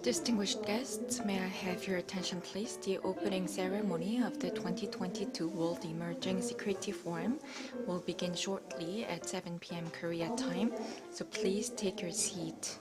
Distinguished guests, may I have your attention please? The opening ceremony of the 2022 World Emerging Security Forum will begin shortly at 7 p.m. Korea time, so please take your seat.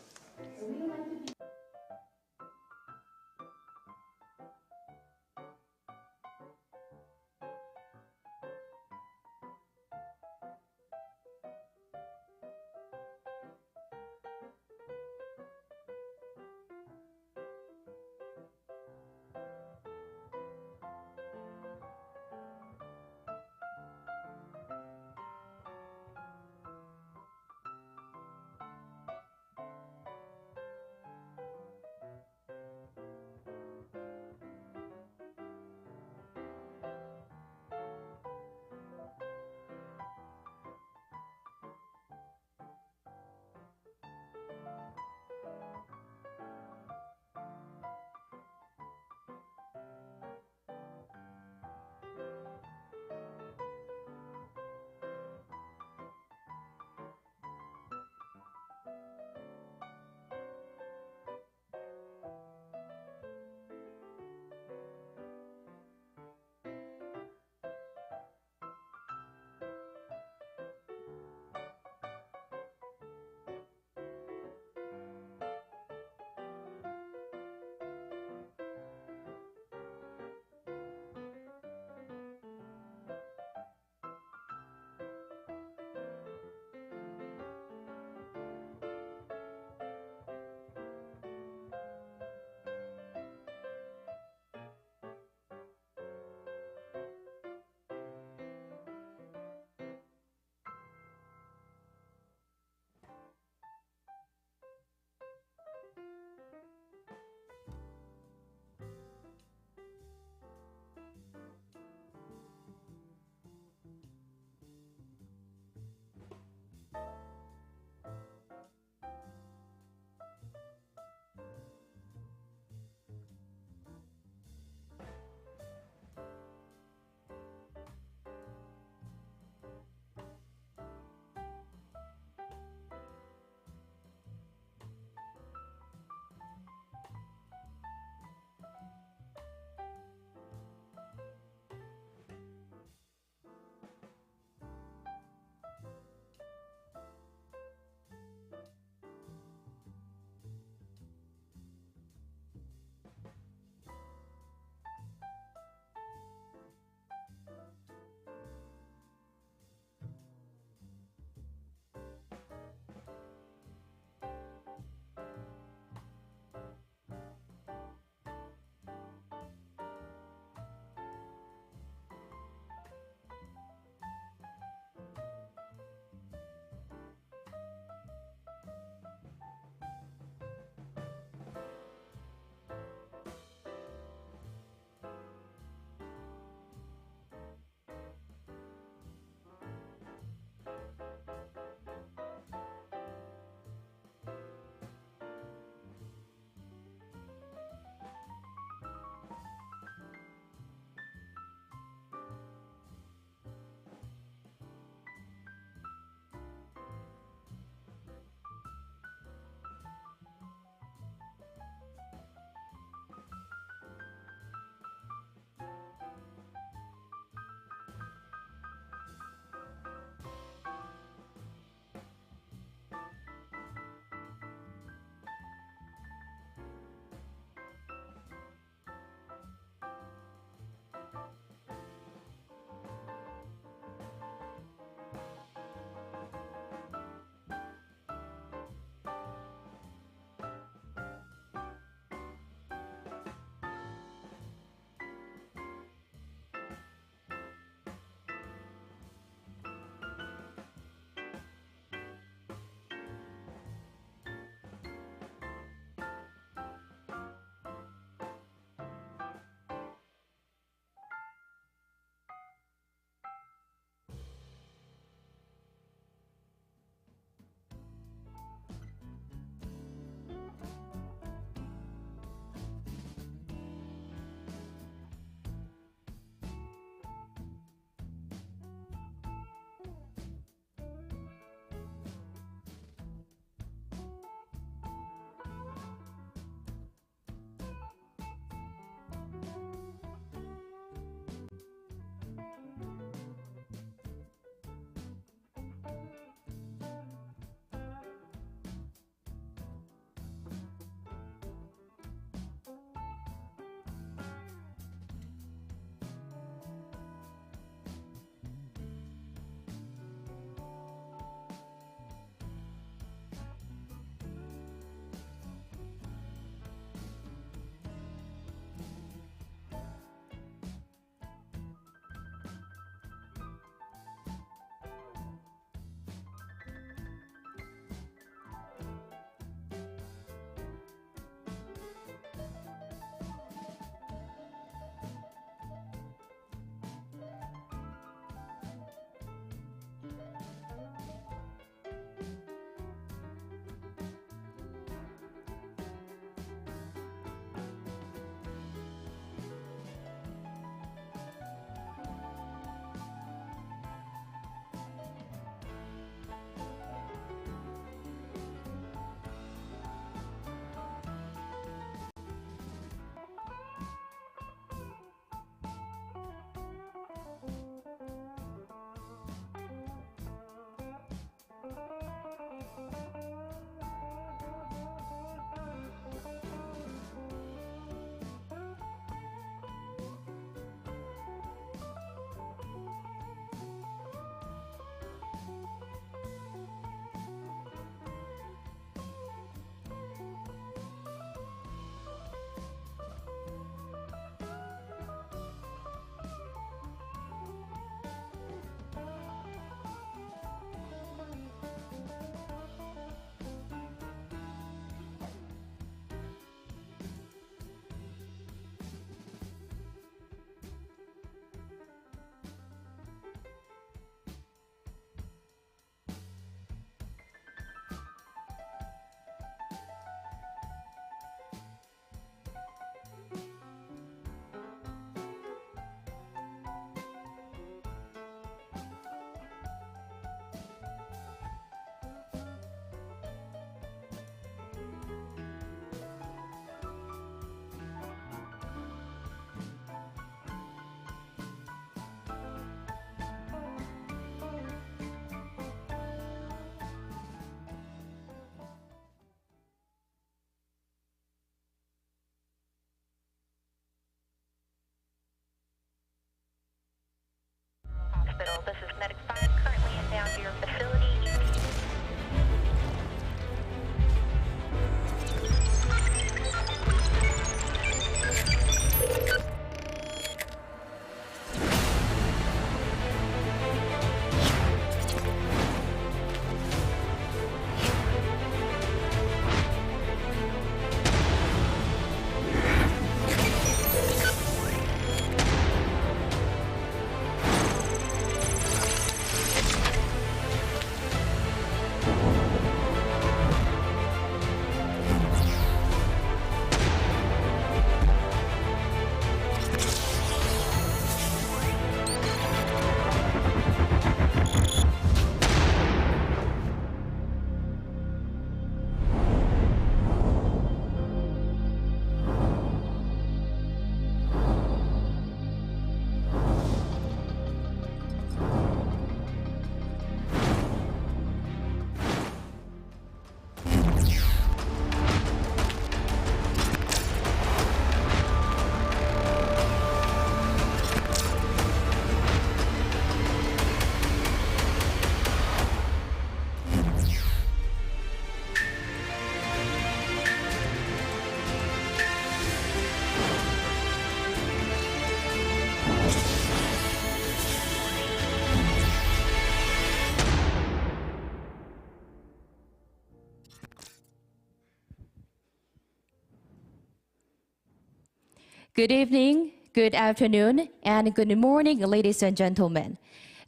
Good evening, good afternoon, and good morning, ladies and gentlemen.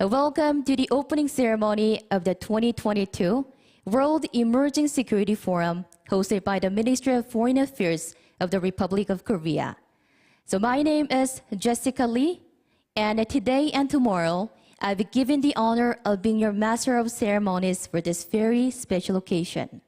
Welcome to the opening ceremony of the 2022 World Emerging Security Forum hosted by the Ministry of Foreign Affairs of the Republic of Korea. So my name is Jessica Lee, and today and tomorrow, I'll be given the honor of being your Master of Ceremonies for this very special occasion.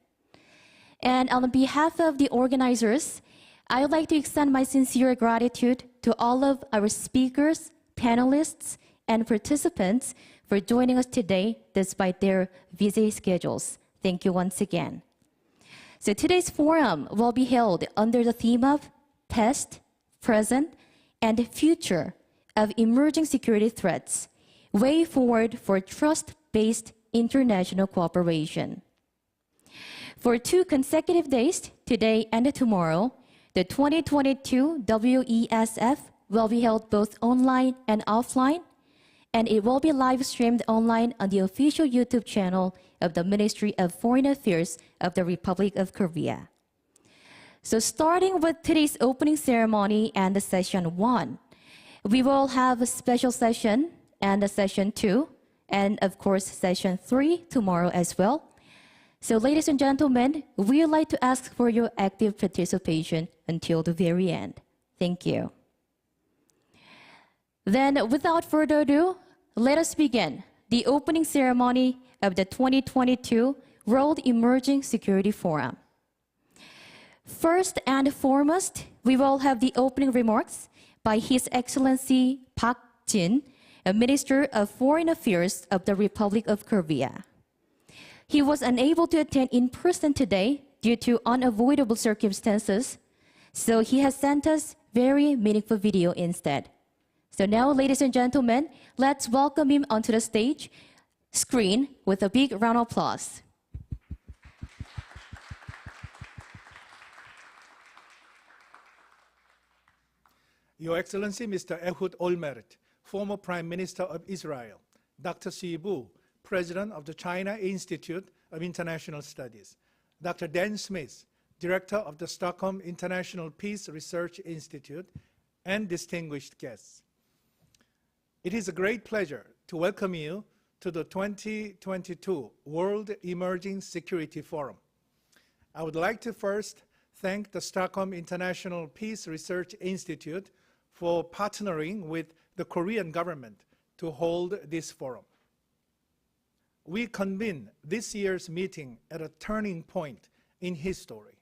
And on behalf of the organizers, I would like to extend my sincere gratitude to all of our speakers, panelists, and participants for joining us today despite their busy schedules. Thank you once again. So today's forum will be held under the theme of Past, Present, and Future of Emerging Security Threats, Way Forward for Trust-Based International Cooperation. For 2 consecutive days, today and tomorrow, the 2022 WESF will be held both online and offline, and it will be live streamed online on the official YouTube channel of the Ministry of Foreign Affairs of the Republic of Korea. So starting with today's opening ceremony and the session 1, we will have a special session and a session 2, and of course session 3 tomorrow as well. So ladies and gentlemen, we would like to ask for your active participation until the very end. Thank you. Then without further ado, let us begin the opening ceremony of the 2022 World Emerging Security Forum. First and foremost, we will have the opening remarks by His Excellency Park Jin, a Minister of Foreign Affairs of the Republic of Korea. He was unable to attend in person today due to unavoidable circumstances, so he has sent us very meaningful video instead. So now, ladies and gentlemen, let's welcome him onto the stage screen with a big round of applause. Your Excellency, Mr. Ehud Olmert, former Prime Minister of Israel, Dr. Sibu, President of the China Institute of International Studies, Dr. Dan Smith, Director of the Stockholm International Peace Research Institute, and distinguished guests. It is a great pleasure to welcome you to the 2022 World Emerging Security Forum. I would like to first thank the Stockholm International Peace Research Institute for partnering with the Korean government to hold this forum. We convene this year's meeting at a turning point in history.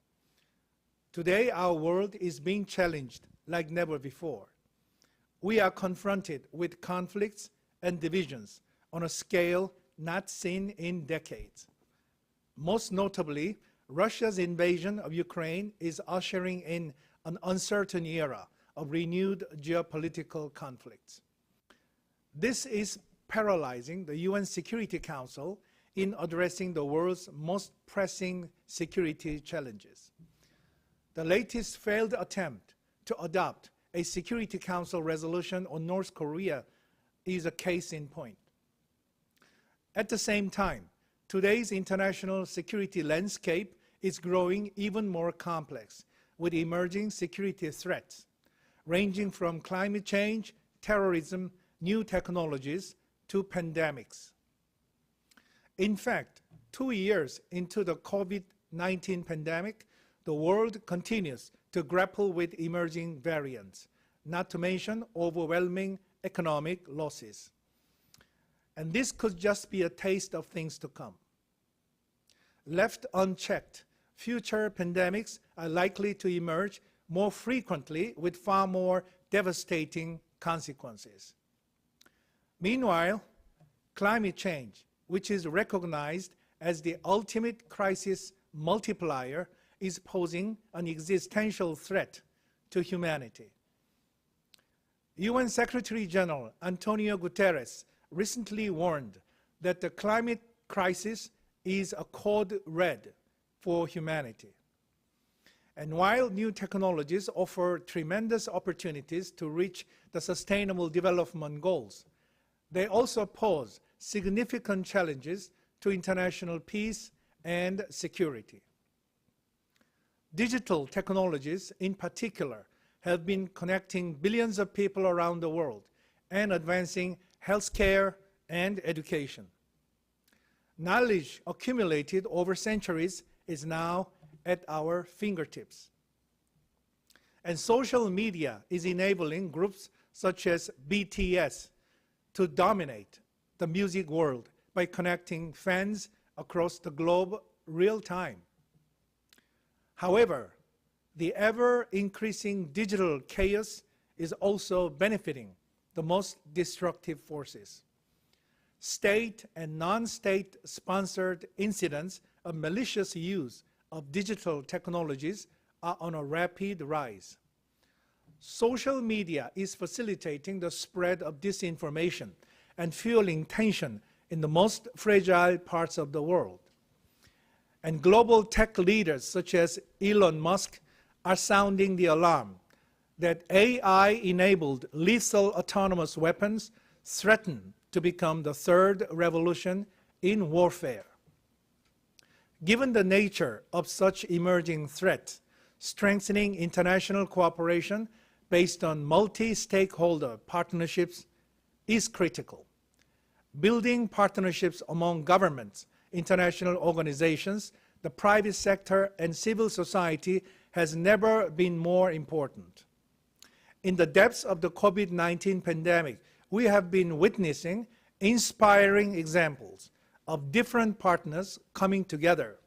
Today, our world is being challenged like never before. We are confronted with conflicts and divisions on a scale not seen in decades. Most notably, Russia's invasion of Ukraine is ushering in an uncertain era of renewed geopolitical conflicts. This is paralyzing the UN Security Council in addressing the world's most pressing security challenges. The latest failed attempt to adopt a Security Council resolution on North Korea is a case in point. At the same time, today's international security landscape is growing even more complex with emerging security threats, ranging from climate change, terrorism, new technologies, to pandemics. In fact, 2 years into the COVID-19 pandemic, the world continues to grapple with emerging variants, not to mention overwhelming economic losses. And this could just be a taste of things to come. Left unchecked, future pandemics are likely to emerge more frequently with far more devastating consequences. Meanwhile, climate change, which is recognized as the ultimate crisis multiplier, is posing an existential threat to humanity. UN Secretary General Antonio Guterres recently warned that the climate crisis is a code red for humanity. And while new technologies offer tremendous opportunities to reach the Sustainable Development Goals, they also pose significant challenges to international peace and security. Digital technologies, in particular, have been connecting billions of people around the world and advancing healthcare and education. Knowledge accumulated over centuries is now at our fingertips. And social media is enabling groups such as BTS to dominate the music world by connecting fans across the globe real time. However, the ever-increasing digital chaos is also benefiting the most destructive forces. State and non-state sponsored incidents of malicious use of digital technologies are on a rapid rise. Social media is facilitating the spread of disinformation and fueling tension in the most fragile parts of the world. And global tech leaders such as Elon Musk are sounding the alarm that AI-enabled lethal autonomous weapons threaten to become the third revolution in warfare. Given the nature of such emerging threats, strengthening international cooperation based on multi-stakeholder partnerships is critical. Building partnerships among governments, international organizations, the private sector, and civil society has never been more important. In the depths of the COVID-19 pandemic, we have been witnessing inspiring examples of different partners coming together,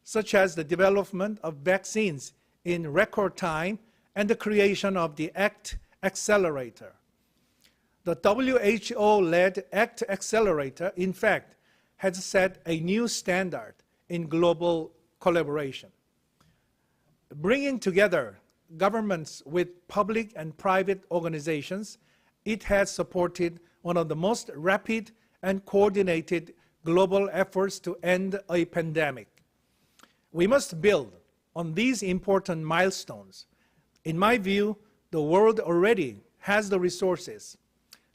such as the development of vaccines in record time and the creation of the ACT Accelerator. The WHO-led ACT Accelerator, in fact, has set a new standard in global collaboration. Bringing together governments with public and private organizations, it has supported one of the most rapid and coordinated global efforts to end a pandemic. We must build on these important milestones. In my view, the world already has the resources,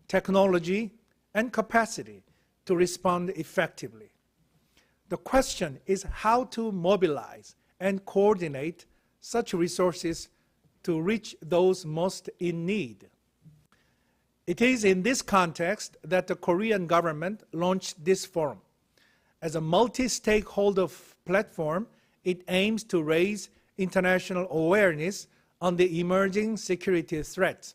technology, and capacity to respond effectively. The question is how to mobilize and coordinate such resources to reach those most in need. It is in this context that the Korean government launched this forum. As a multi-stakeholder platform, it aims to raise international awareness on the emerging security threats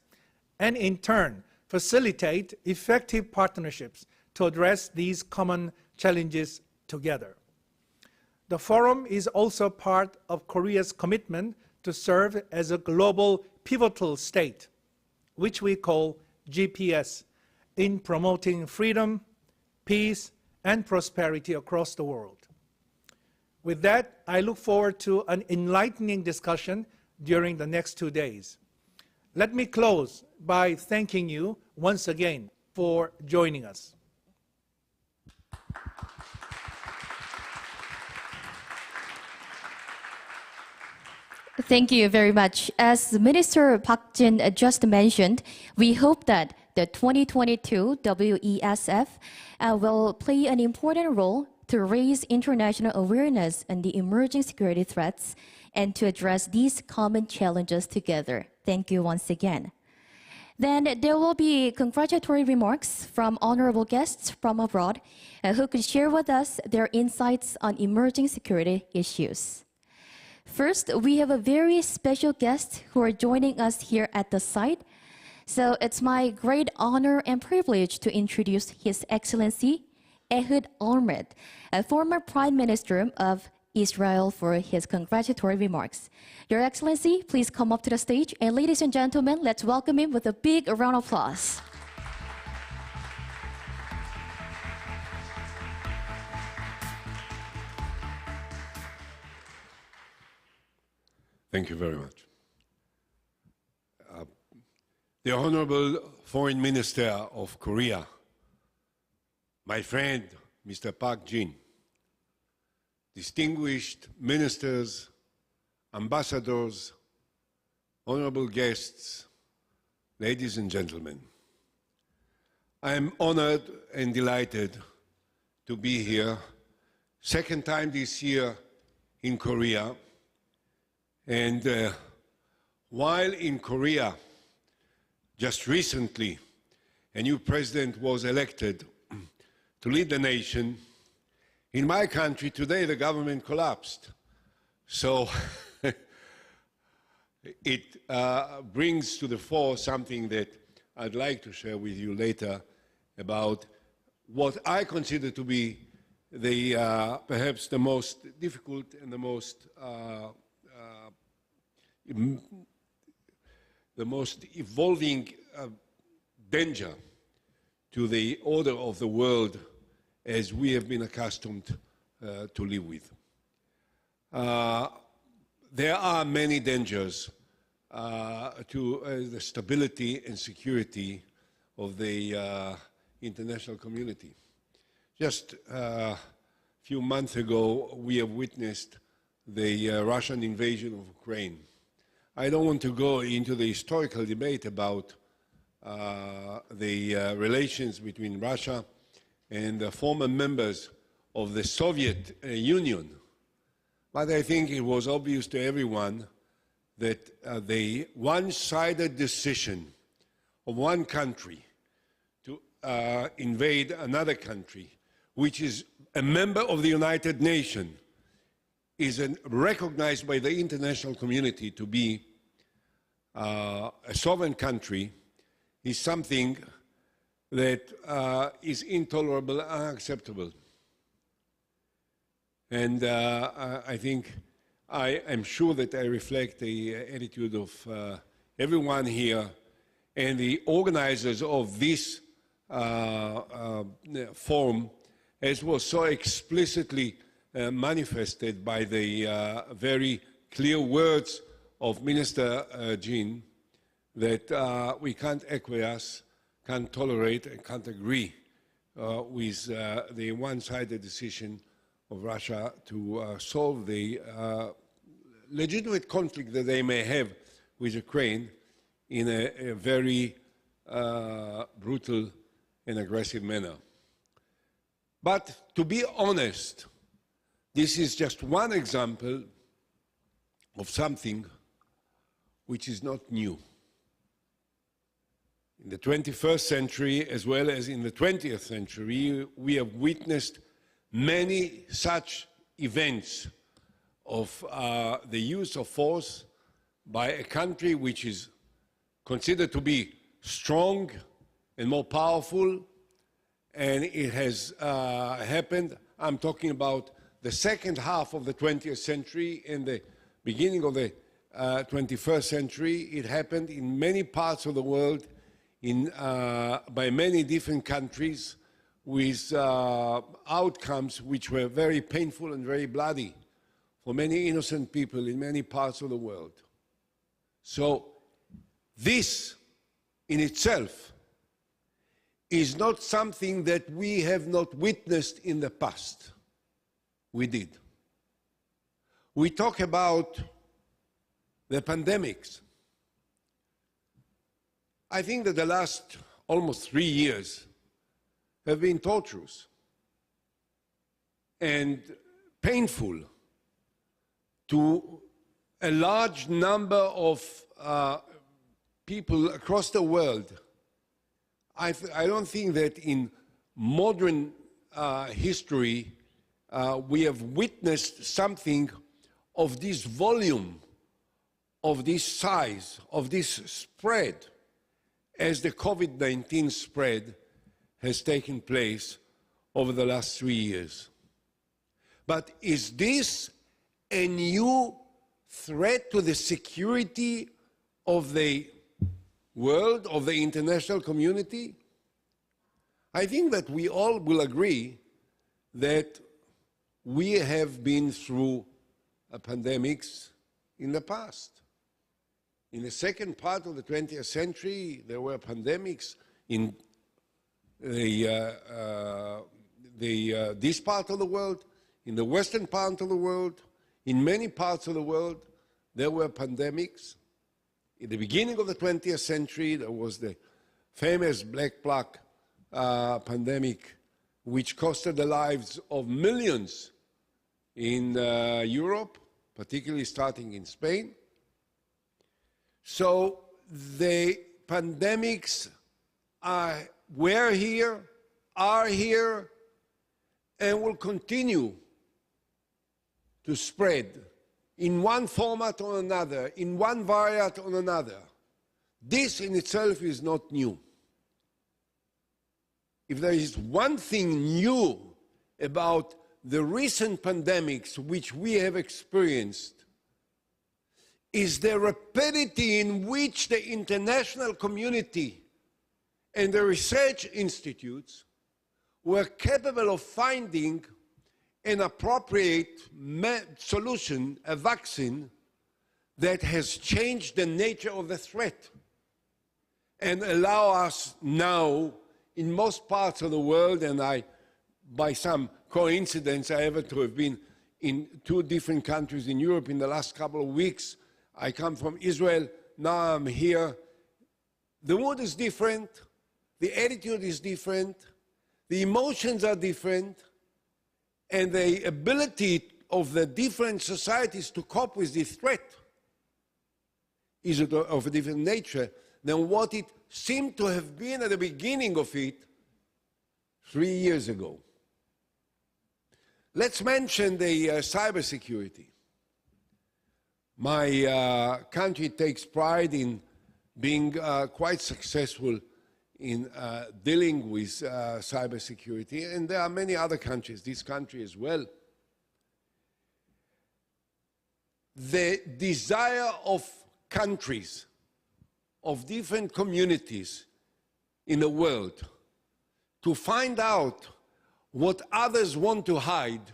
and in turn facilitate effective partnerships to address these common challenges together. The forum is also part of Korea's commitment to serve as a global pivotal state, which we call GPS, in promoting freedom, peace, and prosperity across the world. With that, I look forward to an enlightening discussion during the next 2 days. Let me close by thanking you once again for joining us. Thank you very much. As Minister Park Jin just mentioned, we hope that the 2022 WESF will play an important role to raise international awareness on the emerging security threats and to address these common challenges together. Thank you once again. Then there will be congratulatory remarks from honorable guests from abroad who could share with us their insights on emerging security issues. First, we have a very special guest who are joining us here at the site. So it's my great honor and privilege to introduce His Excellency Ehud Olmert, a former Prime Minister of Israel, for his congratulatory remarks. Your Excellency, please come up to the stage. And ladies and gentlemen, let's welcome him with a big round of applause. Thank you very much. The Honorable Foreign Minister of Korea, my friend, Mr. Park Jin, distinguished ministers, ambassadors, honorable guests, ladies and gentlemen, I am honored and delighted to be here, second time this year in Korea, and while in Korea, just recently, a new president was elected to lead the nation, in my country today the government collapsed. So it brings to the fore something that I'd like to share with you later about what I consider to be perhaps the most difficult and the most evolving danger to the order of the world as we have been accustomed to live with. There are many dangers to the stability and security of the international community. Just a few months ago, we have witnessed the Russian invasion of Ukraine. I don't want to go into the historical debate about the relations between Russia and the former members of the Soviet Union. But I think it was obvious to everyone that the one-sided decision of one country to invade another country, which is a member of the United Nations, is recognized by the international community to be a sovereign country, is something that is intolerable and unacceptable. And I think I am sure that I reflect the attitude of everyone here and the organizers of this forum, as was so explicitly manifested by the very clear words of Minister Jin, that we can't acquiesce, can't tolerate, and can't agree with the one-sided decision of Russia to solve the legitimate conflict that they may have with Ukraine in a very brutal and aggressive manner. But to be honest, this is just one example of something which is not new. In the 21st century, as well as in the 20th century, we have witnessed many such events of the use of force by a country which is considered to be strong and more powerful, and it has happened. I'm talking about the second half of the 20th century and the beginning of the 21st century. It happened in many parts of the world, by many different countries, with outcomes which were very painful and very bloody for many innocent people in many parts of the world. So this in itself is not something that we have not witnessed in the past. We did. We talk about the pandemics. I think that the last almost 3 years have been torturous and painful to a large number of people across the world. I don't think that in modern history we have witnessed something of this volume, of this size, of this spread, as the COVID-19 spread has taken place over the last 3 years. But is this a new threat to the security of the world, of the international community? I think that we all will agree that we have been through pandemics in the past. In the second part of the 20th century, there were pandemics in this part of the world, in the western part of the world, in many parts of the world, there were pandemics. In the beginning of the 20th century, there was the famous Black Plague pandemic, which costed the lives of millions in Europe, particularly starting in Spain. So the pandemics were here, are here, and will continue to spread in one format or another, in one variant or another. This in itself is not new. If there is one thing new about the recent pandemics which we have experienced, is the rapidity in which the international community and the research institutes were capable of finding an appropriate solution, a vaccine, that has changed the nature of the threat and allow us now, in most parts of the world, and by some coincidence, I happen to have been in 2 different countries in Europe in the last couple of weeks. I come from Israel, now I'm here. The mood is different, the attitude is different, the emotions are different, and the ability of the different societies to cope with this threat is of a different nature than what it seemed to have been at the beginning of it 3 years ago. Let's mention the cybersecurity. My country takes pride in being quite successful in dealing with cybersecurity, and there are many other countries, this country as well. The desire of countries, of different communities in the world to find out what others want to hide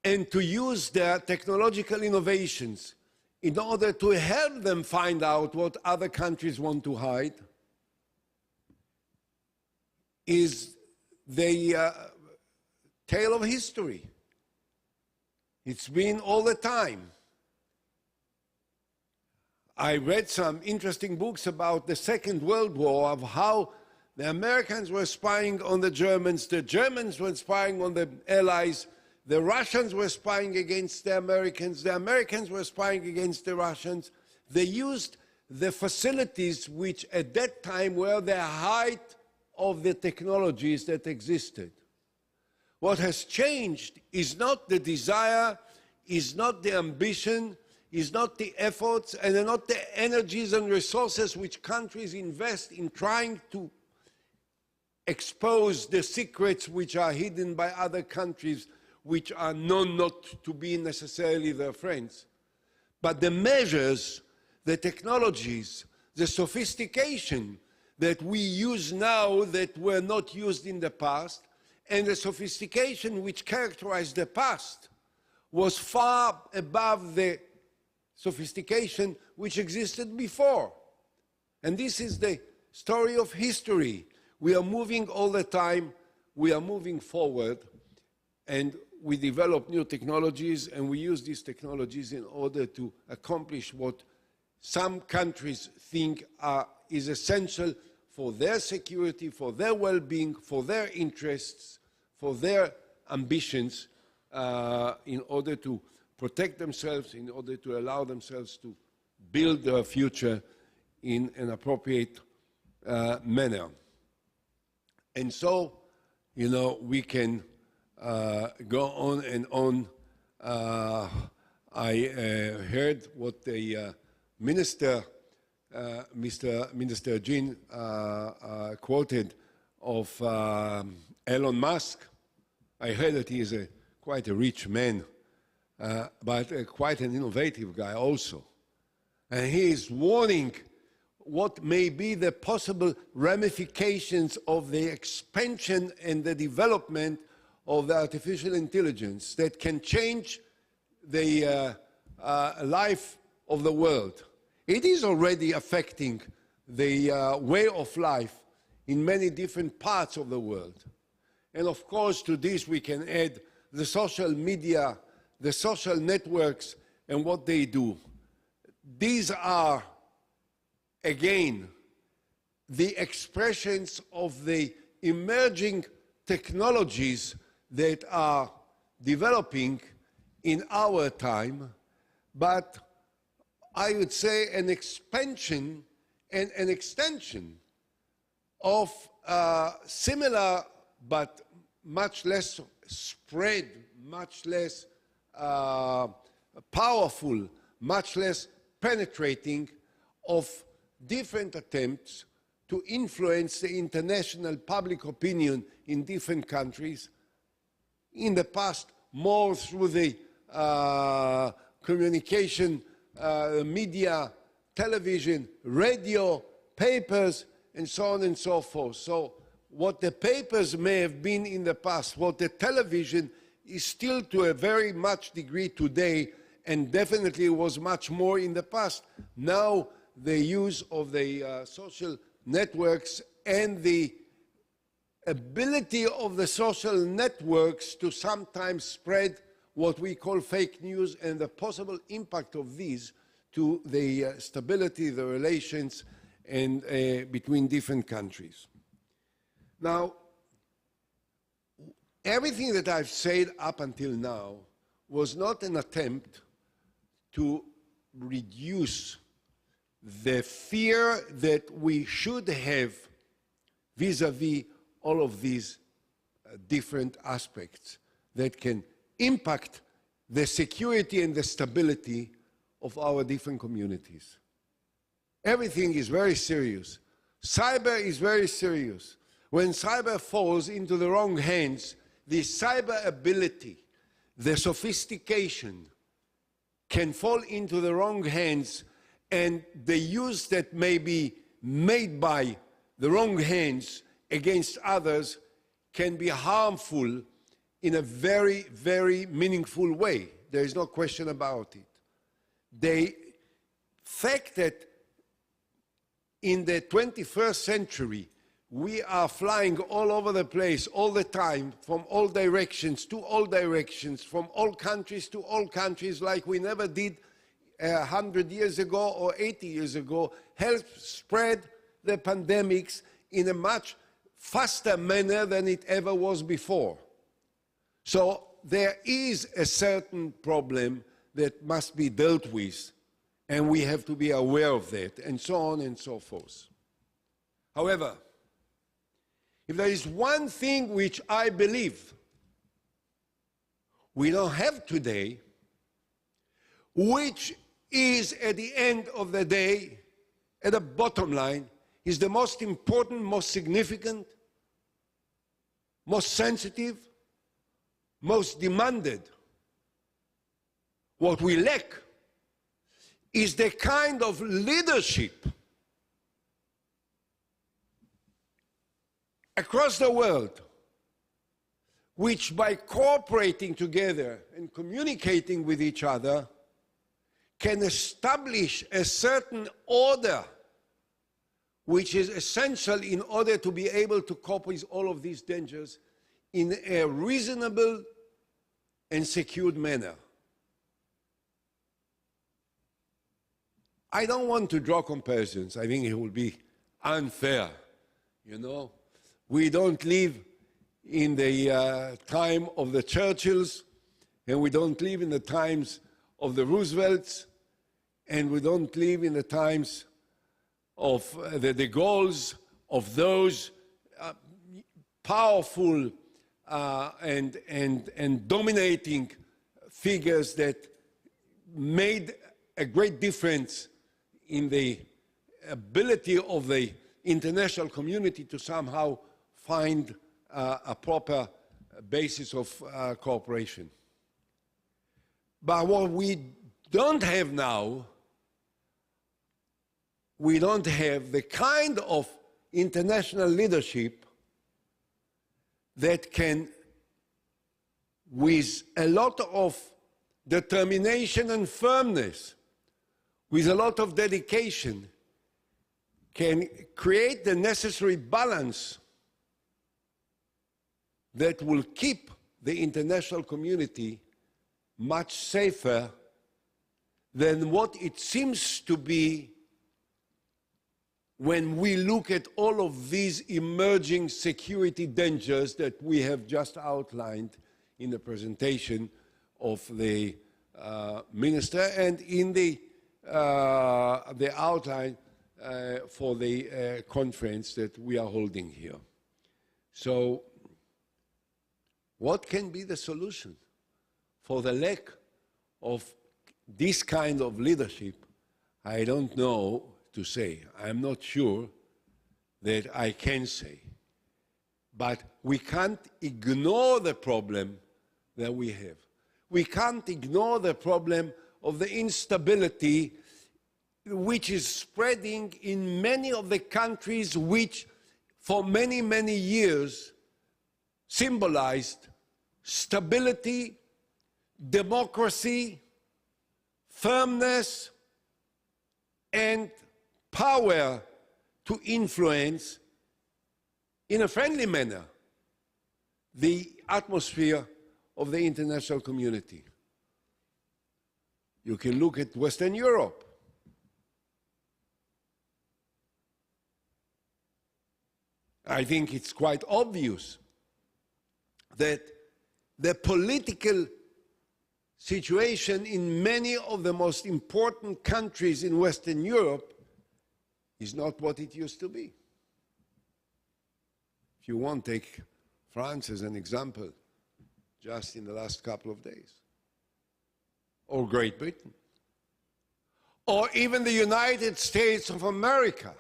and to use their technological innovations in order to help them find out what other countries want to hide is the tale of history. It's been all the time. I read some interesting books about the Second World War, of how the Americans were spying on the Germans were spying on the Allies, the Russians were spying against the Americans were spying against the Russians. They used the facilities which at that time were the height of the technologies that existed. What has changed is not the desire, is not the ambition, is not the efforts, and are not the energies and resources which countries invest in trying to expose the secrets which are hidden by other countries which are known not to be necessarily their friends. But the measures, the technologies, the sophistication that we use now that were not used in the past, and the sophistication which characterized the past was far above the sophistication which existed before. And this is the story of history. We are moving all the time, we are moving forward, and we develop new technologies, and we use these technologies in order to accomplish what some countries think is essential for their security, for their well-being, for their interests, for their ambitions, in order to protect themselves, in order to allow themselves to build their future in an appropriate manner. And so, you know, we can go on and on. I heard what the minister, Minister Jean, quoted of Elon Musk. I heard that he is quite a rich man, but quite an innovative guy also. And he is warning what may be the possible ramifications of the expansion and the development of the artificial intelligence that can change the life of the world. It is already affecting the way of life in many different parts of the world. And of course, to this we can add the social media, the social networks, and what they do. These are, again, the expressions of the emerging technologies that are developing in our time, but I would say, an expansion and an extension of similar but much less spread, much less powerful, much less penetrating of different attempts to influence the international public opinion in different countries. In the past, more through the communication, media, television, radio, papers, and so on and so forth. So what the papers may have been in the past, what the television is still to a very much degree today, and definitely was much more in the past. Now the use of the social networks and the ability of the social networks to sometimes spread what we call fake news, and the possible impact of these to the stability, the relations and between different countries. Now, everything that I've said up until now was not an attempt to reduce the fear that we should have vis-à-vis all of these different aspects that can impact the security and the stability of our different communities. Everything is very serious. Cyber is very serious. When cyber falls into the wrong hands, the cyber ability, the sophistication can fall into the wrong hands, and the use that may be made by the wrong hands against others can be harmful in a very, very meaningful way. There is no question about it. The fact that in the 21st century, we are flying all over the place, all the time, from all directions to all directions, from all countries to all countries, like we never did 100 years ago or 80 years ago, helped spread the pandemics in a much faster manner than it ever was before. So there is a certain problem that must be dealt with, and we have to be aware of that, and so on and so forth. However, if there is one thing which I believe we don't have today, which is at the end of the day, at the bottom line, is the most important, most significant, most sensitive, most demanded. What we lack is the kind of leadership across the world which, by cooperating together and communicating with each other, can establish a certain order which is essential in order to be able to cope with all of these dangers in a reasonable and secured manner. I don't want to draw comparisons. I think it would be unfair. You know, we don't live in the time of the Churchills, and we don't live in the times of the Roosevelts, and we don't live in the times of the de Gaulles, of those powerful and dominating figures that made a great difference in the ability of the international community to somehow find a proper basis of cooperation. But what we don't have now, we don't have the kind of international leadership that can, with a lot of determination and firmness, with a lot of dedication, can create the necessary balance that will keep the international community much safer than what it seems to be when we look at all of these emerging security dangers that we have just outlined in the presentation of the minister and in the the outline for the conference that we are holding here. So, what can be the solution for the lack of this kind of leadership? I don't know to say. I'm not sure that I can say. But we can't ignore the problem that we have. We can't ignore the problem of the instability which is spreading in many of the countries which for many, many years symbolized stability, democracy, firmness, and power to influence in a friendly manner the atmosphere of the international community. You can look at Western Europe. I think it's quite obvious that the political situation in many of the most important countries in Western Europe is not what it used to be. If you want, take France as an example, just in the last couple of days, or Great Britain, or even the United States of America,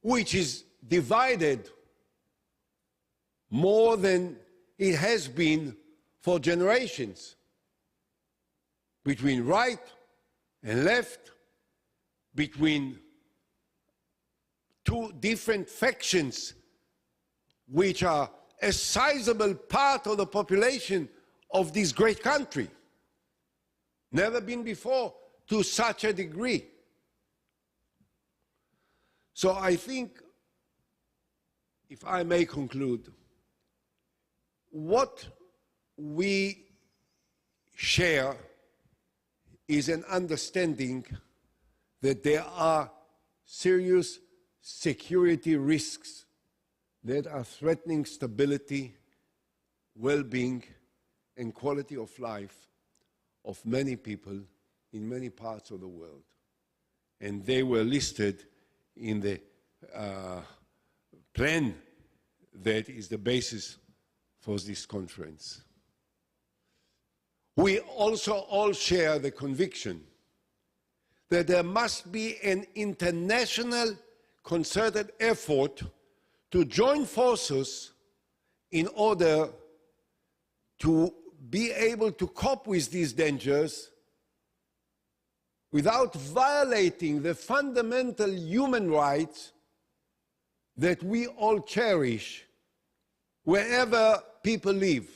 which is divided more than it has been for generations, between right and left, between two different factions which are a sizable part of the population of this great country. Never been before to such a degree. So I think, if I may conclude, what we share is an understanding that there are serious security risks that are threatening stability, well-being, and quality of life of many people in many parts of the world. And they were listed in the plan that is the basis for this conference. We also all share the conviction that there must be an international concerted effort to join forces in order to be able to cope with these dangers without violating the fundamental human rights that we all cherish wherever people live.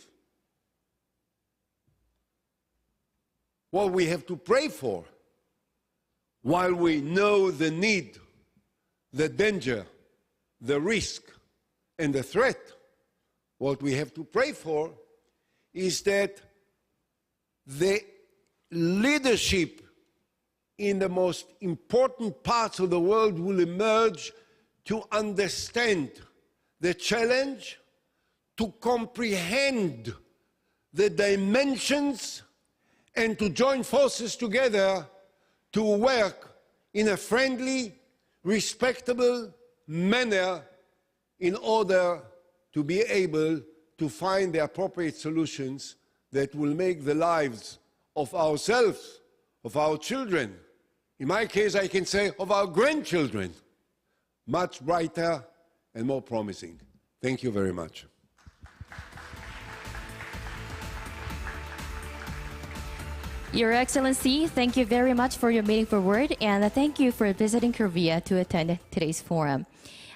What we have to pray for, while we know the need, the danger, the risk, and the threat, what we have to pray for is that the leadership in the most important parts of the world will emerge to understand the challenge, to comprehend the dimensions, and to join forces together to work in a friendly, respectable manner in order to be able to find the appropriate solutions that will make the lives of ourselves, of our children, in my case I can say of our grandchildren, much brighter and more promising. Thank you very much. Your Excellency, thank you very much for your meaningful word, and thank you for visiting Korea to attend today's forum.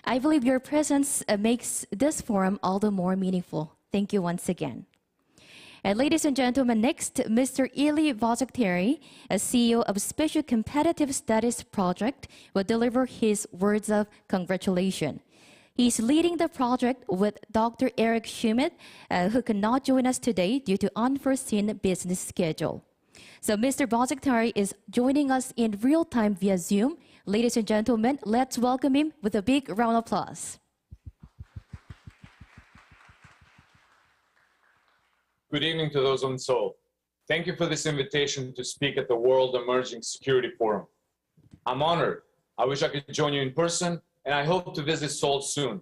I believe your presence makes this forum all the more meaningful. Thank you once again. And ladies and gentlemen, next, Mr. Ili Vozokterry, a CEO of Special Competitive Studies Project, will deliver his words of congratulation. He's leading the project with Dr. Eric Schmidt, who cannot join us today due to unforeseen business schedule. So Mr. Vozokterry is joining us in real time via Zoom. Ladies and gentlemen, let's welcome him with a big round of applause. Good evening to those in Seoul. Thank you for this invitation to speak at the World Emerging Security Forum. I'm honored. I wish I could join you in person, and I hope to visit Seoul soon.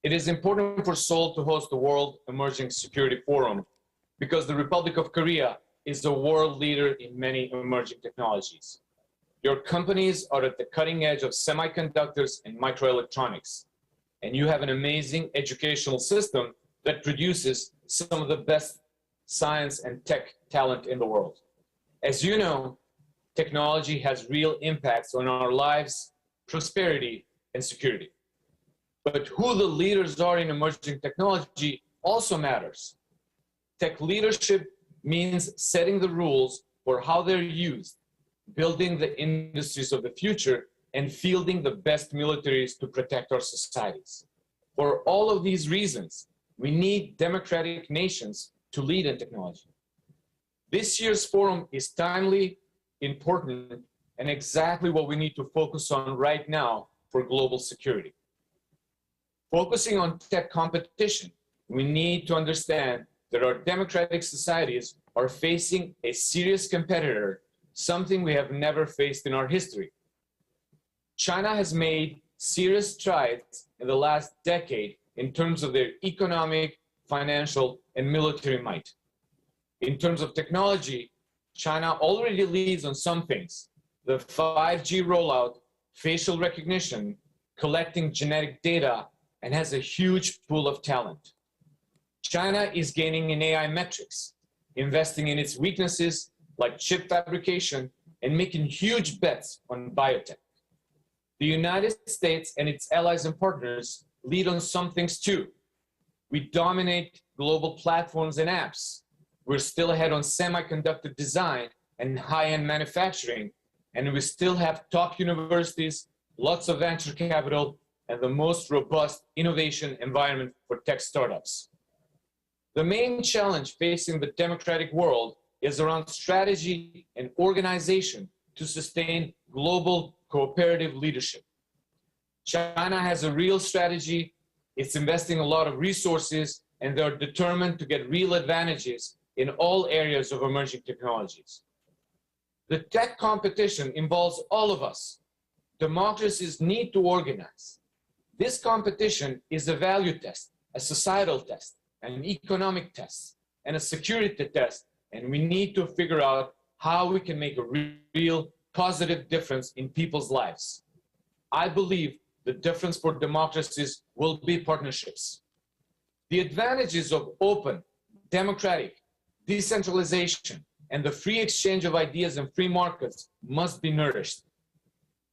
It is important for Seoul to host the World Emerging Security Forum because the Republic of Korea is a world leader in many emerging technologies. Your companies are at the cutting edge of semiconductors and microelectronics, and you have an amazing educational system that produces some of the best science and tech talent in the world. As you know, technology has real impacts on our lives, prosperity, and security. But who the leaders are in emerging technology also matters. Tech leadership means setting the rules for how they're used, building the industries of the future, and fielding the best militaries to protect our societies. For all of these reasons, we need democratic nations to lead in technology. This year's forum is timely, important, and exactly what we need to focus on right now for global security. Focusing on tech competition, we need to understand that our democratic societies are facing a serious competitor, something we have never faced in our history. China has made serious strides in the last decade in terms of their economic, financial, and military might. In terms of technology, China already leads on some things: the 5G rollout, facial recognition, collecting genetic data, and has a huge pool of talent. China is gaining in AI metrics, investing in its weaknesses like chip fabrication, and making huge bets on biotech. The United States and its allies and partners lead on some things too. We dominate global platforms and apps. We're still ahead on semiconductor design and high-end manufacturing, and we still have top universities, lots of venture capital, and the most robust innovation environment for tech startups. The main challenge facing the democratic world is around strategy and organization to sustain global cooperative leadership. China has a real strategy, it's investing a lot of resources, and they're determined to get real advantages in all areas of emerging technologies. The tech competition involves all of us. Democracies need to organize. This competition is a value test, a societal test, an economic test, and a security test, and we need to figure out how we can make a real positive difference in people's lives. I believe the difference for democracies will be partnerships. The advantages of open, democratic, decentralization, and the free exchange of ideas and free markets must be nourished.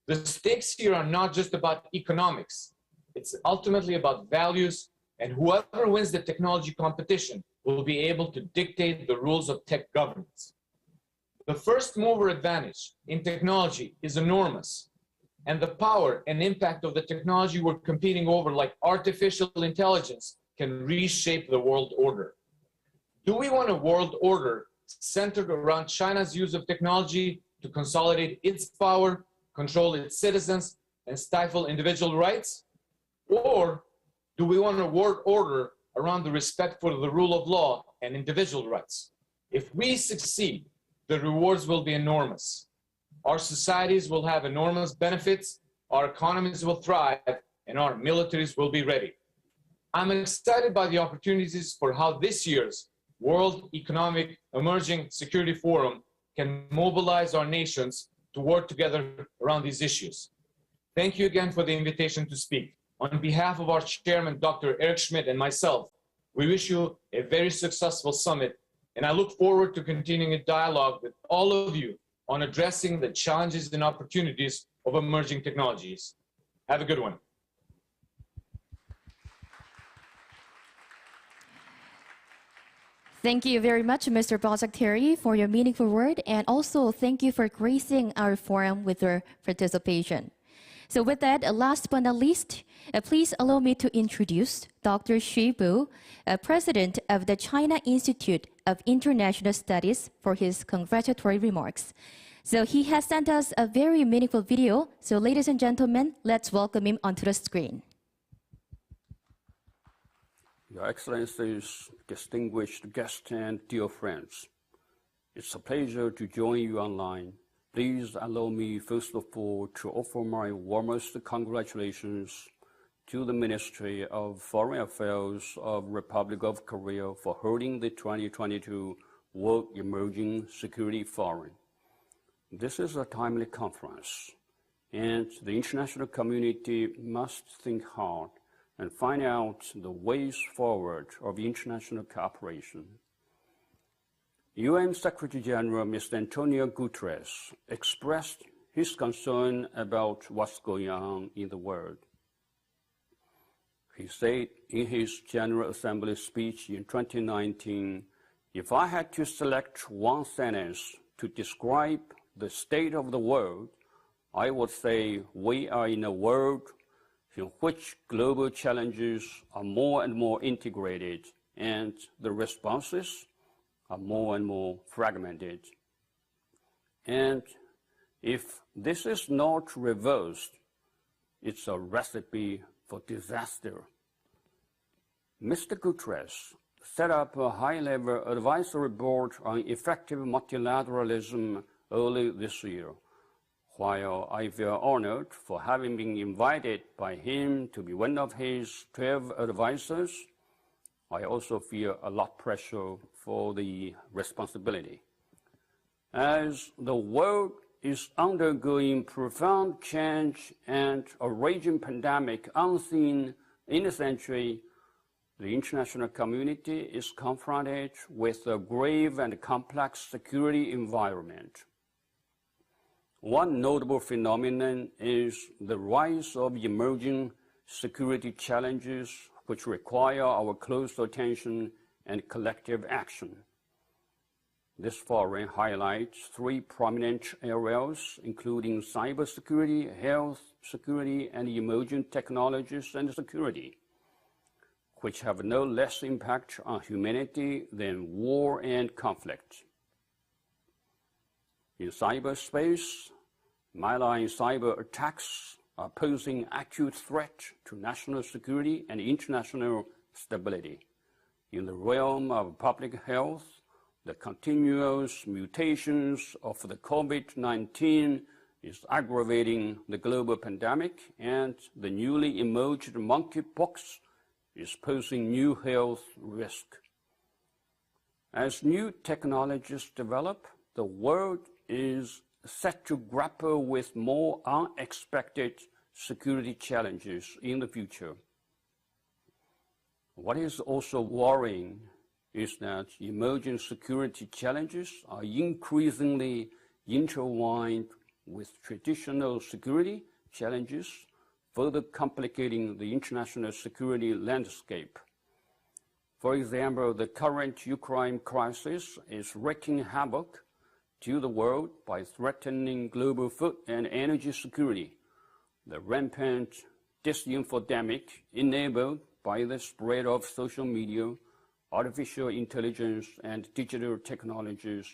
The stakes here are not just about economics. It's ultimately about values, and whoever wins the technology competition will be able to dictate the rules of tech governance. The first mover advantage in technology is enormous, and the power and impact of the technology we're competing over, like artificial intelligence, can reshape the world order. Do we want a world order centered around China's use of technology to consolidate its power, control its citizens, and stifle individual rights? Or do we want a world order around the respect for the rule of law and individual rights? If we succeed, the rewards will be enormous. Our societies will have enormous benefits, our economies will thrive, and our militaries will be ready. I'm excited by the opportunities for how this year's World Economic Emerging Security Forum can mobilize our nations to work together around these issues. Thank you again for the invitation to speak. On behalf of our chairman, Dr. Eric Schmidt, and myself, we wish you a very successful summit, and I look forward to continuing a dialogue with all of you on addressing the challenges and opportunities of emerging technologies. Have a good one. Thank you very much, Mr. Secretary, for your meaningful word, and also thank you for gracing our forum with your participation. So with that, last but not least, please allow me to introduce Dr. Shibu, President of the China Institute of International Studies, for his congratulatory remarks. So he has sent us a very meaningful video. So ladies and gentlemen, let's welcome him onto the screen. Your Excellencies, distinguished guests, and dear friends, It's a pleasure to join you online. Please allow me, first of all, to offer my warmest congratulations to the Ministry of Foreign Affairs of Republic of Korea for holding the 2022 World Emerging Security Forum. This is a timely conference, and the international community must think hard and find out the ways forward of international cooperation. UN Secretary General Mr. Antonio Guterres expressed his concern about what's going on in the world. He said in his General Assembly speech in 2019, "If I had to select one sentence to describe the state of the world, I would say we are in a world in which global challenges are more and more integrated and the responses are more and more fragmented. And if this is not reversed, it's a recipe for disaster." Mr. Guterres set up a high-level advisory board on effective multilateralism early this year. While I feel honored for having been invited by him to be one of his 12 advisors, I also feel a lot of pressure for the responsibility. As the world is undergoing profound change and a raging pandemic unseen in a century, the international community is confronted with a grave and complex security environment. One notable phenomenon is the rise of emerging security challenges which require our close attention and collective action. This forum highlights three prominent areas, including cybersecurity, health security, and emerging technologies and security, which have no less impact on humanity than war and conflict. In cyberspace, malign cyber attacks are posing acute threat to national security and international stability. In the realm of public health, the continuous mutations of the COVID-19 is aggravating the global pandemic, and the newly emerged monkeypox is posing new health risk. As new technologies develop, the world is set to grapple with more unexpected security challenges in the future. What is also worrying is that emerging security challenges are increasingly intertwined with traditional security challenges, further complicating the international security landscape. For example, the current Ukraine crisis is wreaking havoc to the world by threatening global food and energy security. The rampant disinfodemic enabled by the spread of social media, artificial intelligence, and digital technologies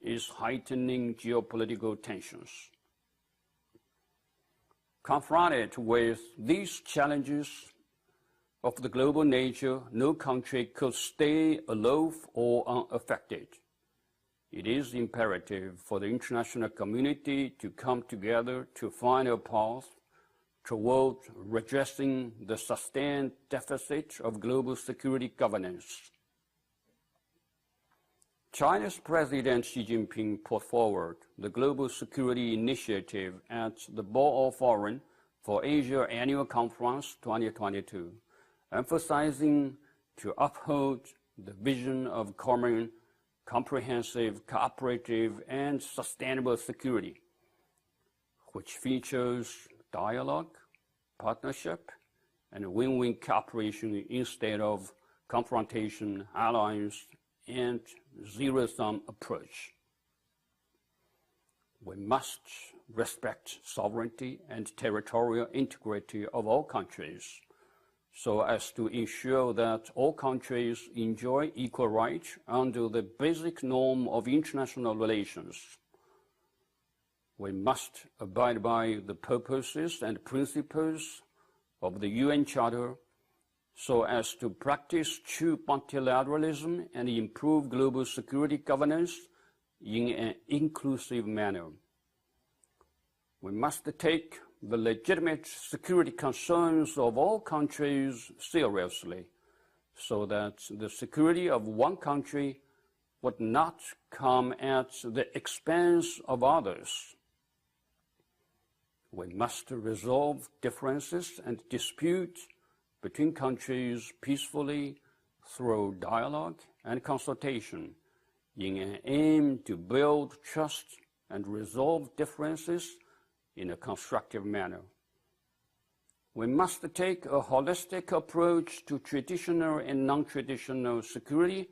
is heightening geopolitical tensions. Confronted with these challenges of the global nature, no country could stay aloof or unaffected. It is imperative for the international community to come together to find a path toward redressing the sustained deficit of global security governance. China's President Xi Jinping put forward the Global Security Initiative at the Boao Forum for Asia Annual Conference 2022, emphasizing to uphold the vision of common, comprehensive, cooperative, and sustainable security, which features dialogue, partnership, and win-win cooperation instead of confrontation, alliance, and zero-sum approach. We must respect sovereignty and territorial integrity of all countries so as to ensure that all countries enjoy equal rights under the basic norm of international relations. We must abide by the purposes and principles of the UN Charter so as to practice true multilateralism and improve global security governance in an inclusive manner. We must take the legitimate security concerns of all countries seriously, so that the security of one country would not come at the expense of others. We must resolve differences and disputes between countries peacefully through dialogue and consultation in an aim to build trust and resolve differences in a constructive manner. We must take a holistic approach to traditional and non-traditional security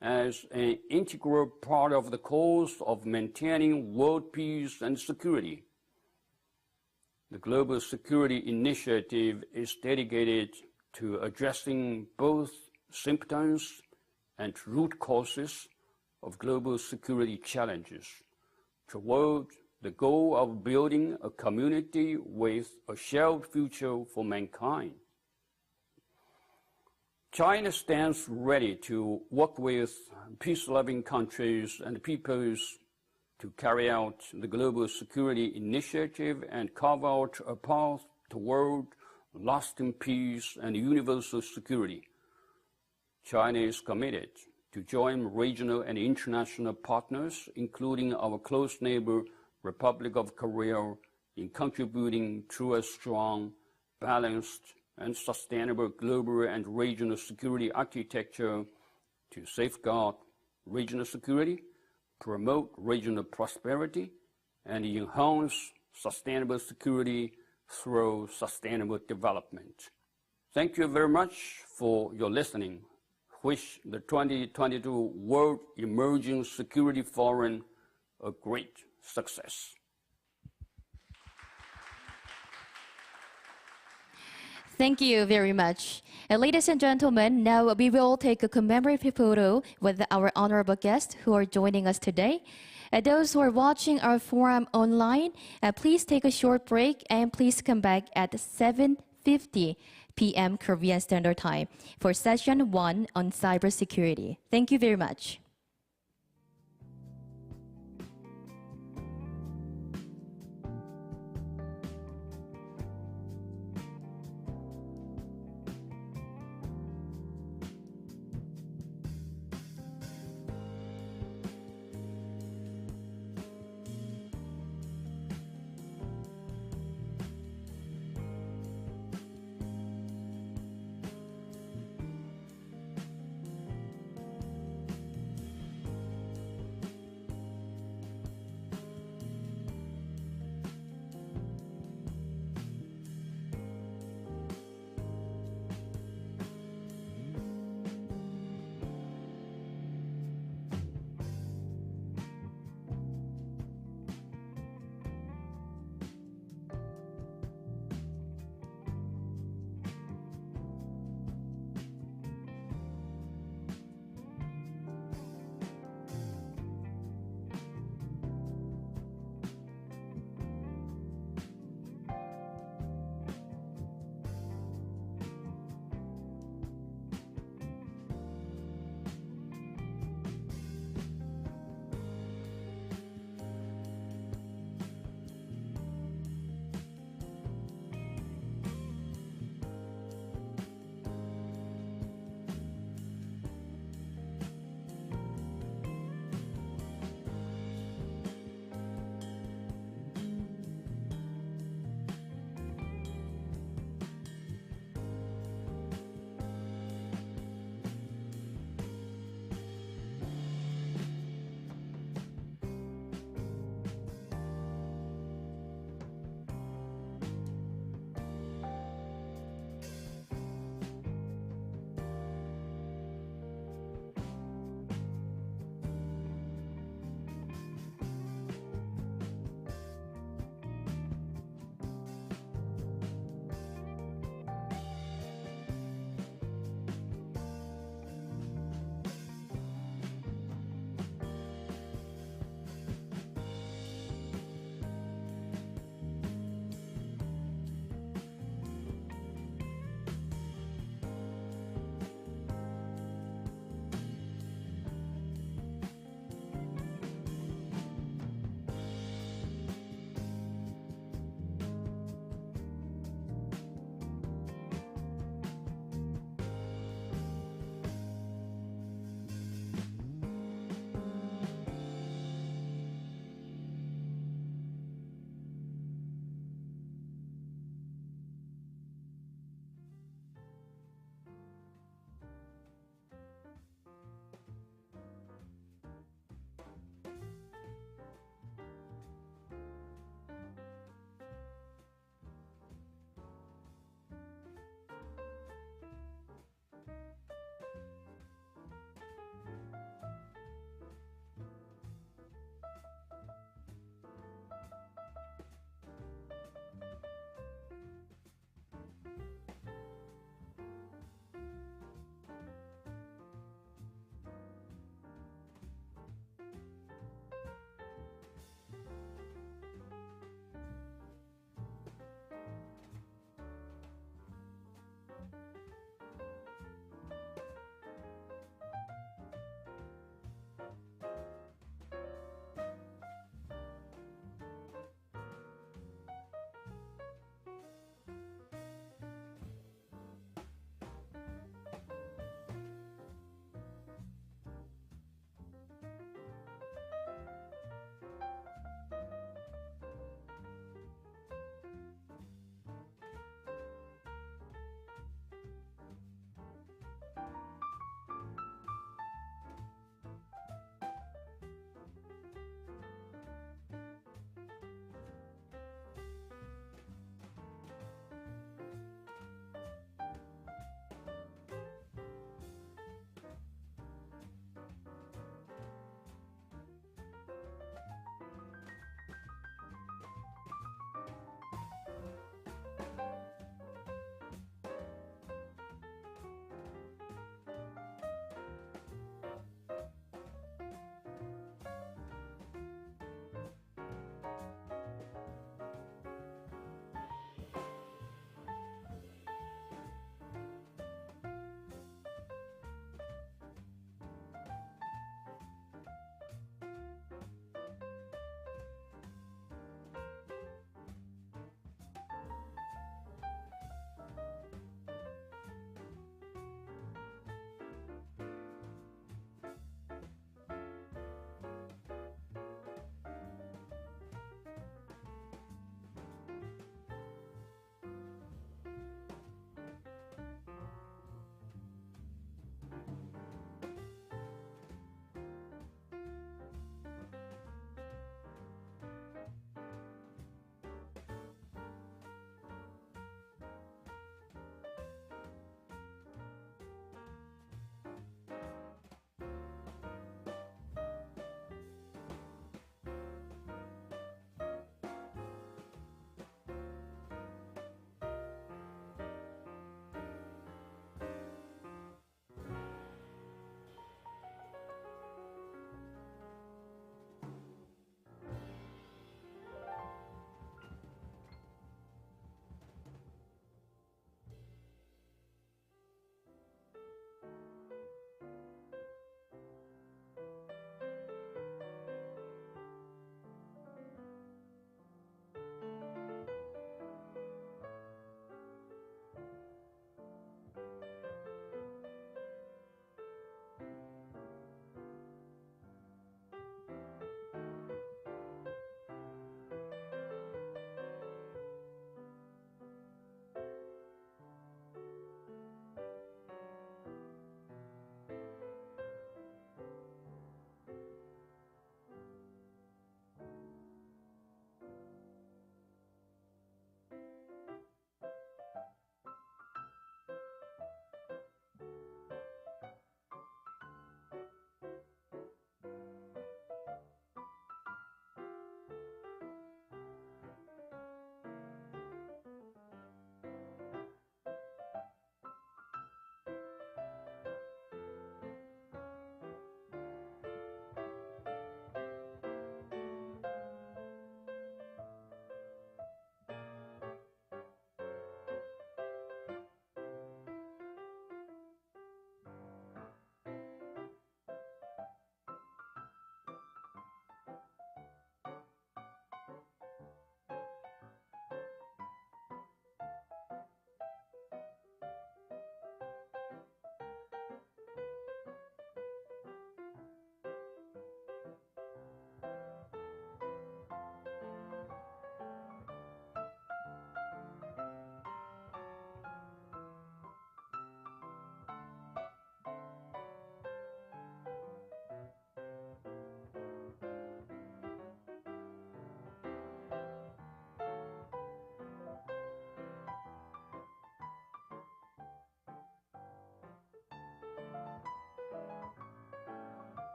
as an integral part of the cause of maintaining world peace and security. The Global Security Initiative is dedicated to addressing both symptoms and root causes of global security challenges toward the goal of building a community with a shared future for mankind. China stands ready to work with peace-loving countries and peoples to carry out the Global Security Initiative and carve out a path toward lasting peace and universal security. China is committed to join regional and international partners, including our close neighbor, Republic of Korea, in contributing to a strong, balanced, and sustainable global and regional security architecture to safeguard regional security, promote regional prosperity, and enhance sustainable security through sustainable development. Thank you very much for your listening. Wish the 2022 World Emerging Security Forum a great success. Thank you very much. Ladies and gentlemen, now we will take a commemorative photo with our honorable guests who are joining us today. Those who are watching our forum online, please take a short break and please come back at 7:50 p.m. Korean Standard Time for session 1 on cybersecurity. Thank you very much.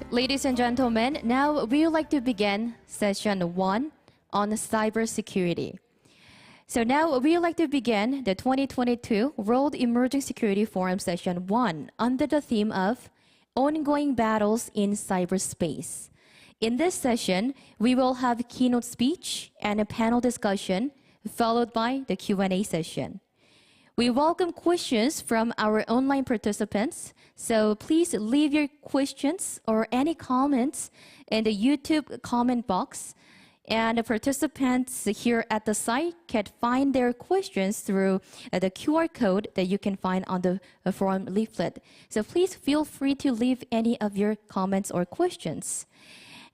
Ladies and gentlemen, now we would like to begin session 1 on cybersecurity. So now we would like to begin the 2022 World Emerging Security Forum session 1 under the theme of Ongoing Battles in Cyberspace. In this session, we will have a keynote speech and a panel discussion, followed by the Q&A session. We welcome questions from our online participants, so please leave your questions or any comments in the YouTube comment box. And the participants here at the site can find their questions through the QR code that you can find on the forum leaflet. So please feel free to leave any of your comments or questions.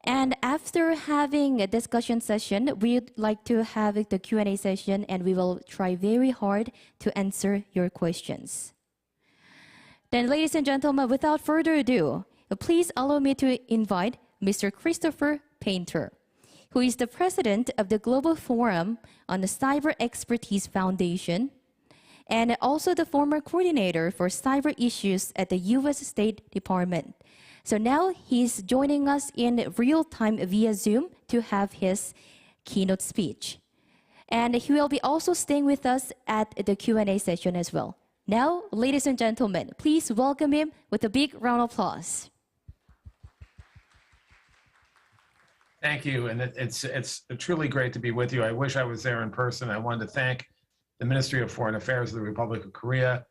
And after having a discussion session, we'd like to have the Q&A session, and we will try very hard to answer your questions. Then, ladies and gentlemen, without further ado, please allow me to invite Mr. Christopher Painter, who is the president of the Global Forum on the Cyber Expertise Foundation, and also the former coordinator for cyber issues at the U.S. State Department. So now he's joining us in real time via Zoom to have his keynote speech. And he will be also staying with us at the Q&A session as well. Now, ladies and gentlemen, please welcome him with a big round of applause. Thank you, and it's truly great to be with you. I wish I was there in person. I wanted to thank the Ministry of Foreign Affairs of the Republic of Korea,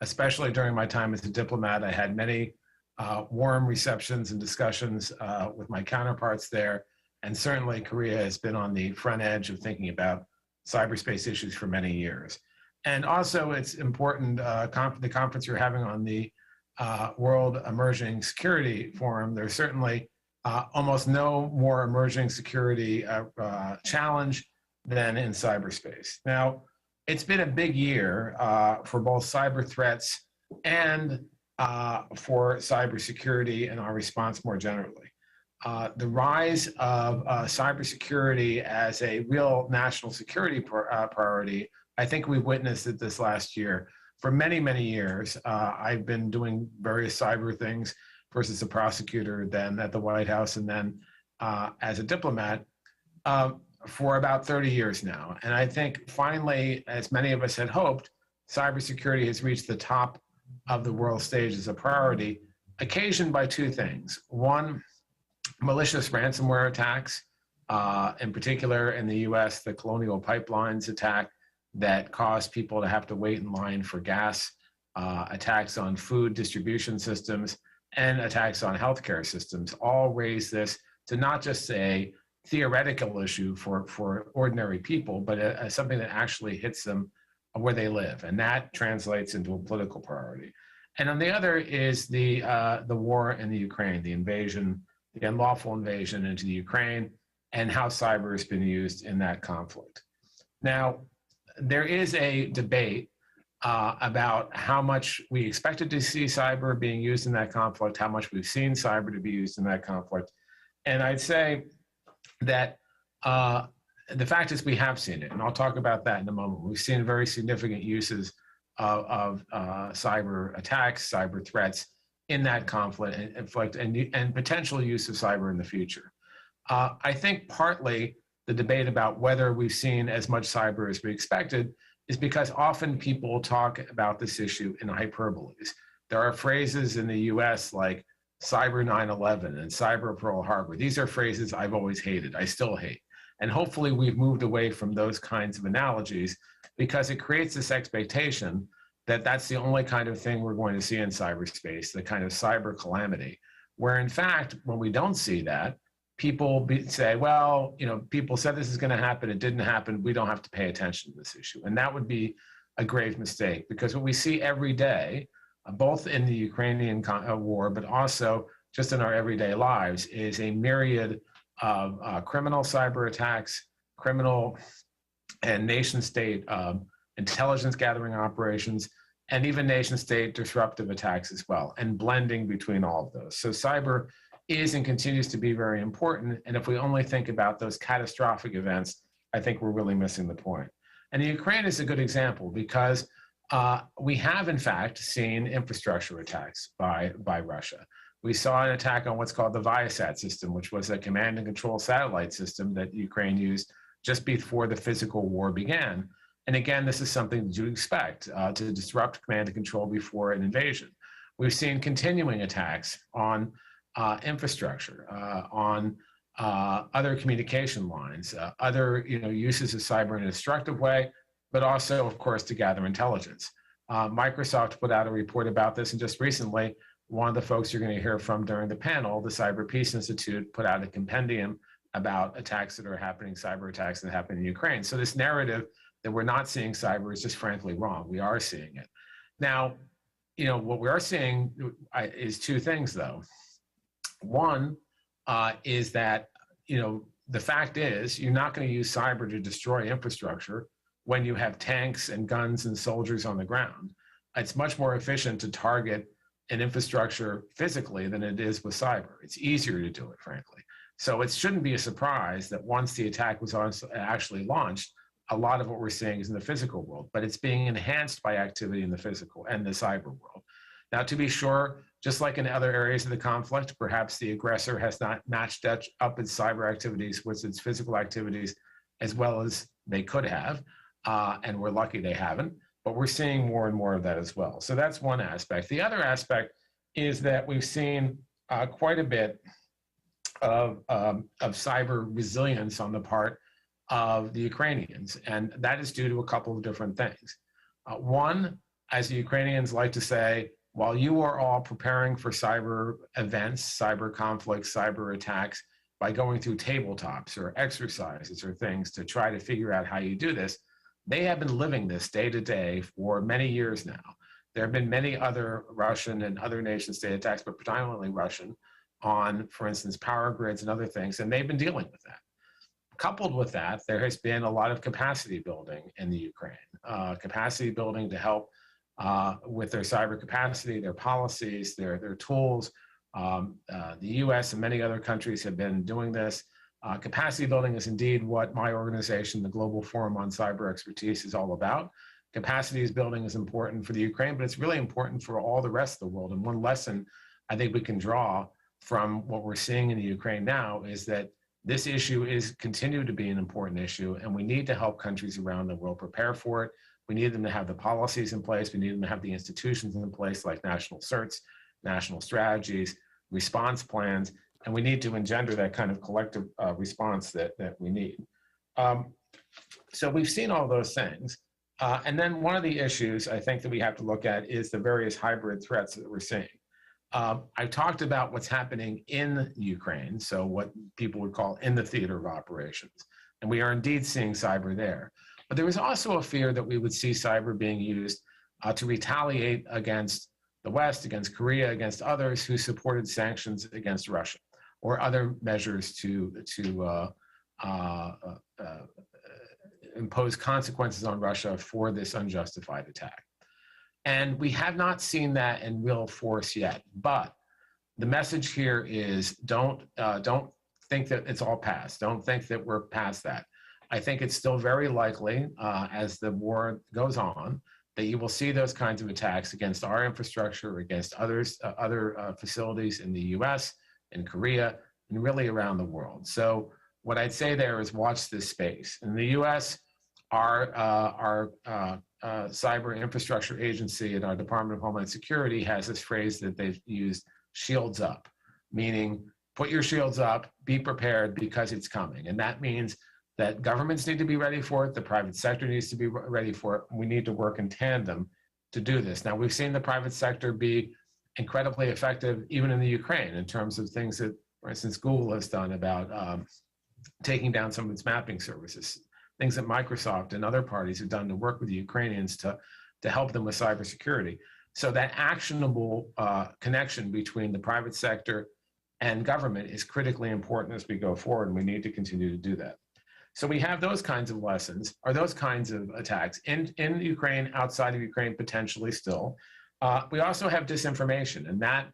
especially during my time as a diplomat. I had many warm receptions and discussions with my counterparts there. And certainly Korea has been on the front edge of thinking about cyberspace issues for many years. And also it's important, the conference you're having on the World Emerging Security Forum, there's certainly almost no more emerging security challenge than in cyberspace. Now, it's been a big year for both cyber threats and for cybersecurity and our response more generally. The rise of cybersecurity as a real national security priority, I think we've witnessed it this last year. For many, many years, I've been doing various cyber things, first as a prosecutor, then at the White House, and then as a diplomat for about 30 years now. And I think finally, as many of us had hoped, cybersecurity has reached the top of the world stage as a priority, occasioned by two things. One, malicious ransomware attacks, in particular in the US, the Colonial Pipelines attack that caused people to have to wait in line for gas, attacks on food distribution systems, and attacks on healthcare systems all raise this to not just a theoretical issue for ordinary people, but something that actually hits them where they live, and that translates into a political priority. And on the other is the war in the Ukraine, the invasion, the unlawful invasion into the Ukraine, and how cyber has been used in that conflict. Now, there is a debate about how much we expected to see cyber being used in that conflict, how much we've seen cyber to be used in that conflict. And I'd say that the fact is we have seen it, and I'll talk about that in a moment. We've seen very significant uses of cyber attacks, cyber threats in that conflict and potential use of cyber in the future. I think partly the debate about whether we've seen as much cyber as we expected is because often people talk about this issue in hyperboles. There are phrases in the US like cyber 9/11 and cyber Pearl Harbor. These are phrases I've always hated, I still hate. And hopefully we've moved away from those kinds of analogies because it creates this expectation that that's the only kind of thing we're going to see in cyberspace, the kind of cyber calamity, where in fact, when we don't see that, people say, well, people said this is going to happen, it didn't happen, we don't have to pay attention to this issue. And that would be a grave mistake, because what we see every day, both in the Ukrainian war, but also just in our everyday lives, is a myriad of criminal cyber attacks, criminal and nation state intelligence gathering operations, and even nation state disruptive attacks as well, and blending between all of those. So cyber is and continues to be very important. And if we only think about those catastrophic events, I think we're really missing the point. And the Ukraine is a good example because we have in fact seen infrastructure attacks by Russia. we saw an attack on what's called the Viasat system, which was a command and control satellite system that Ukraine used just before the physical war began. And again, this is something that you expect to disrupt command and control before an invasion. We've seen continuing attacks on infrastructure, on other communication lines, other uses of cyber in a destructive way, but also, of course, to gather intelligence. Microsoft put out a report about this, and just recently, one of the folks you're going to hear from during the panel, the Cyber Peace Institute, put out a compendium about attacks that are happening, cyber attacks that happen in Ukraine. So this narrative that we're not seeing cyber is just frankly wrong. We are seeing it. Now, what we are seeing is two things, though. One is that, the fact is you're not going to use cyber to destroy infrastructure when you have tanks and guns and soldiers on the ground. It's much more efficient to target an infrastructure physically than it is with cyber. It's easier to do it, frankly. So it shouldn't be a surprise that once the attack was actually launched, a lot of what we're seeing is in the physical world, but it's being enhanced by activity in the physical and the cyber world. Now, to be sure, just like in other areas of the conflict, perhaps the aggressor has not matched up its cyber activities with its physical activities as well as they could have, and we're lucky they haven't. But we're seeing more and more of that as well. So that's one aspect. The other aspect is that we've seen quite a bit of cyber resilience on the part of the Ukrainians. And that is due to a couple of different things. One, as the Ukrainians like to say, while you are all preparing for cyber events, cyber conflicts, cyber attacks, by going through tabletops or exercises or things to try to figure out how you do this, they have been living this day to day for many years now. There have been many other Russian and other nation state attacks, but predominantly Russian, on, for instance, power grids and other things, and they've been dealing with that. Coupled with that, there has been a lot of capacity building in the Ukraine, capacity building to help with their cyber capacity, their policies, their tools. The US and many other countries have been doing this. Capacity building is indeed what my organization, the Global Forum on Cyber Expertise, is all about. Capacity building is important for the Ukraine, but it's really important for all the rest of the world. And one lesson I think we can draw from what we're seeing in the Ukraine now is that this issue is continued to be an important issue, and we need to help countries around the world prepare for it. We need them to have the policies in place. We need them to have the institutions in place like national certs, national strategies, response plans, and we need to engender that kind of collective response that we need. So we've seen all those things. And then one of the issues I think that we have to look at is the various hybrid threats that we're seeing. I've talked about what's happening in Ukraine, so what people would call in the theater of operations. And we are indeed seeing cyber there. But there was also a fear that we would see cyber being used to retaliate against the West, against Korea, against others who supported sanctions against Russia or other measures to impose consequences on Russia for this unjustified attack. And we have not seen that in real force yet. But the message here is don't think that it's all past. Don't think that we're past that. I think it's still very likely as the war goes on that you will see those kinds of attacks against our infrastructure, against other facilities in the US, in Korea, and really around the world. So what I'd say there is watch this space. In the US, our cyber infrastructure agency and our Department of Homeland Security has this phrase that they've used, shields up, meaning put your shields up, be prepared because it's coming. And that means that governments need to be ready for it. The private sector needs to be ready for it. We need to work in tandem to do this. Now, we've seen the private sector be incredibly effective, even in the Ukraine, in terms of things that, for instance, Google has done about taking down some of its mapping services, things that Microsoft and other parties have done to work with the Ukrainians to help them with cybersecurity. So that actionable connection between the private sector and government is critically important as we go forward, and we need to continue to do that. So we have those kinds of lessons, or those kinds of attacks in Ukraine, outside of Ukraine, potentially still. We also have disinformation, and that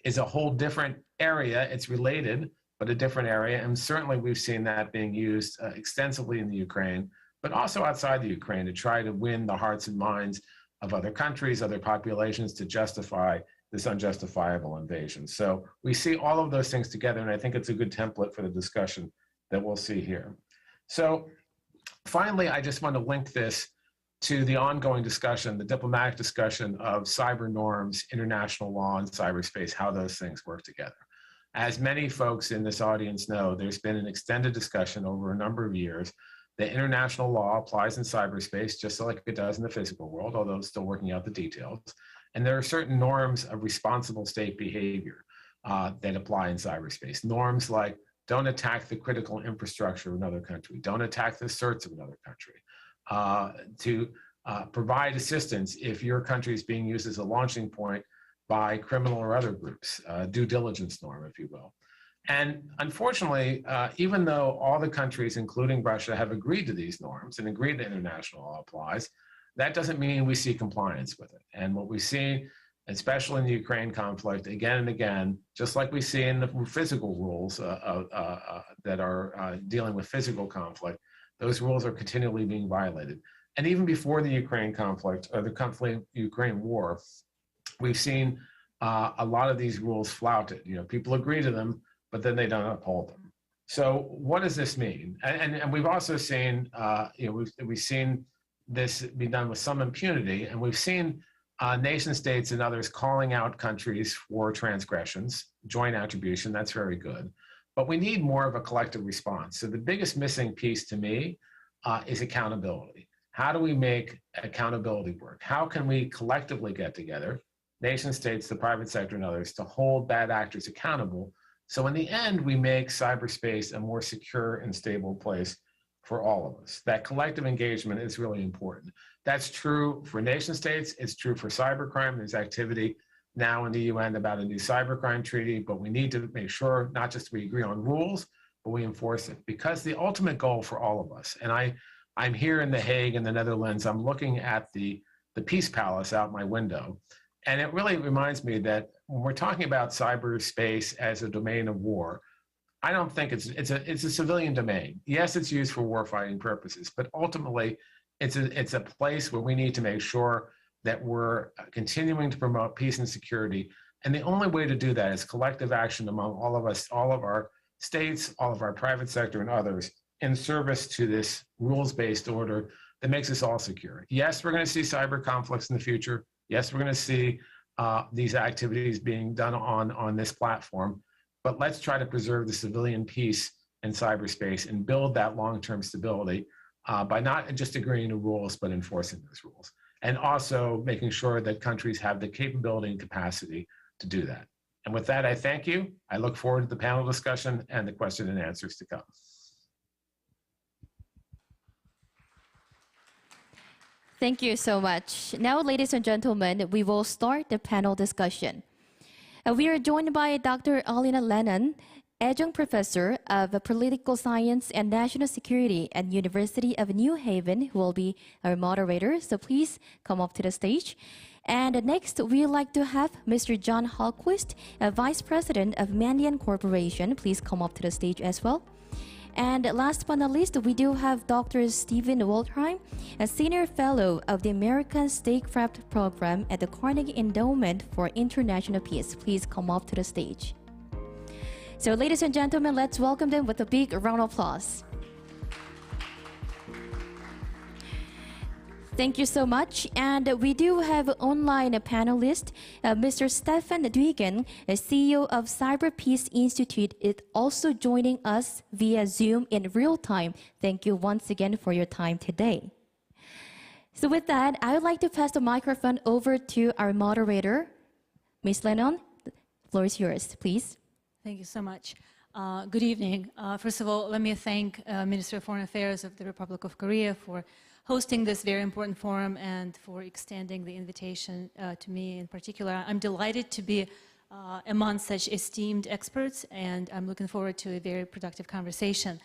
is a whole different area. It's related, but a different area. And certainly we've seen that being used extensively in the Ukraine, but also outside the Ukraine to try to win the hearts and minds of other countries, other populations to justify this unjustifiable invasion. So we see all of those things together, and I think it's a good template for the discussion that we'll see here. So finally, I just want to link this to the ongoing discussion, the diplomatic discussion of cyber norms, international law, and cyberspace, how those things work together. As many folks in this audience know, there's been an extended discussion over a number of years that international law applies in cyberspace just like it does in the physical world, although it's still working out the details. And there are certain norms of responsible state behavior that apply in cyberspace. Norms like don't attack the critical infrastructure of another country, don't attack the certs of another country, to provide assistance if your country is being used as a launching point by criminal or other groups, due diligence norm, if you will. And unfortunately, even though all the countries, including Russia, have agreed to these norms and agreed that international law applies, that doesn't mean we see compliance with it. And what we see, especially in the Ukraine conflict, again and again, just like we see in the physical rules that are dealing with physical conflict, those rules are continually being violated. And even before the Ukraine conflict or the Ukraine war, we've seen a lot of these rules flouted. You know, people agree to them, but then they don't uphold them. So what does this mean? And we've also seen, we've seen this be done with some impunity, and we've seen nation states and others calling out countries for transgressions, joint attribution, that's very good. But we need more of a collective response. So the biggest missing piece to me is accountability. How do we make accountability work? How can we collectively get together, nation states, the private sector, and others, to hold bad actors accountable? So in the end, we make cyberspace a more secure and stable place for all of us. That collective engagement is really important. That's true for nation states. It's true for cybercrime. There's activity now in the UN about a new cybercrime treaty, but we need to make sure not just we agree on rules, but we enforce it. Because the ultimate goal for all of us, and I'm here in The Hague in the Netherlands, I'm looking at the Peace Palace out my window, and it really reminds me that when we're talking about cyberspace as a domain of war, I don't think it's a civilian domain. Yes, it's used for warfighting purposes, but ultimately it's a place where we need to make sure that we're continuing to promote peace and security. And the only way to do that is collective action among all of us, all of our states, all of our private sector and others, in service to this rules-based order that makes us all secure. Yes, we're going to see cyber conflicts in the future. Yes, we're going to see these activities being done on this platform, but let's try to preserve the civilian peace in cyberspace and build that long-term stability by not just agreeing to rules, but enforcing those rules. And also making sure that countries have the capability and capacity to do that. And with that, I thank you. I look forward to the panel discussion and the question and answers to come. Thank you so much. Now, ladies and gentlemen, we will start the panel discussion. We are joined by Dr. Alina Lennon, Adjunct Professor of Political Science and National Security at University of New Haven, who will be our moderator. So please come up to the stage. And next, we'd like to have Mr. John Hallquist, Vice President of Mandiant Corporation. Please come up to the stage as well. And last but not least, we do have Dr. Stephen Waldheim, a Senior Fellow of the American Statecraft Program at the Carnegie Endowment for International Peace. Please come up to the stage. So ladies and gentlemen, let's welcome them with a big round of applause. Thank you so much. And we do have online a panelist, Mr. Stefan Duygen, CEO of Cyber Peace Institute, is also joining us via Zoom in real time. Thank you once again for your time today. So with that, I would like to pass the microphone over to our moderator, Ms. Lennon. The floor is yours, please. Thank you so much. Good evening. First of all, let me thank Minister of Foreign Affairs of the Republic of Korea for hosting this very important forum and for extending the invitation to me in particular. I'm delighted to be among such esteemed experts, and I'm looking forward to a very productive conversation.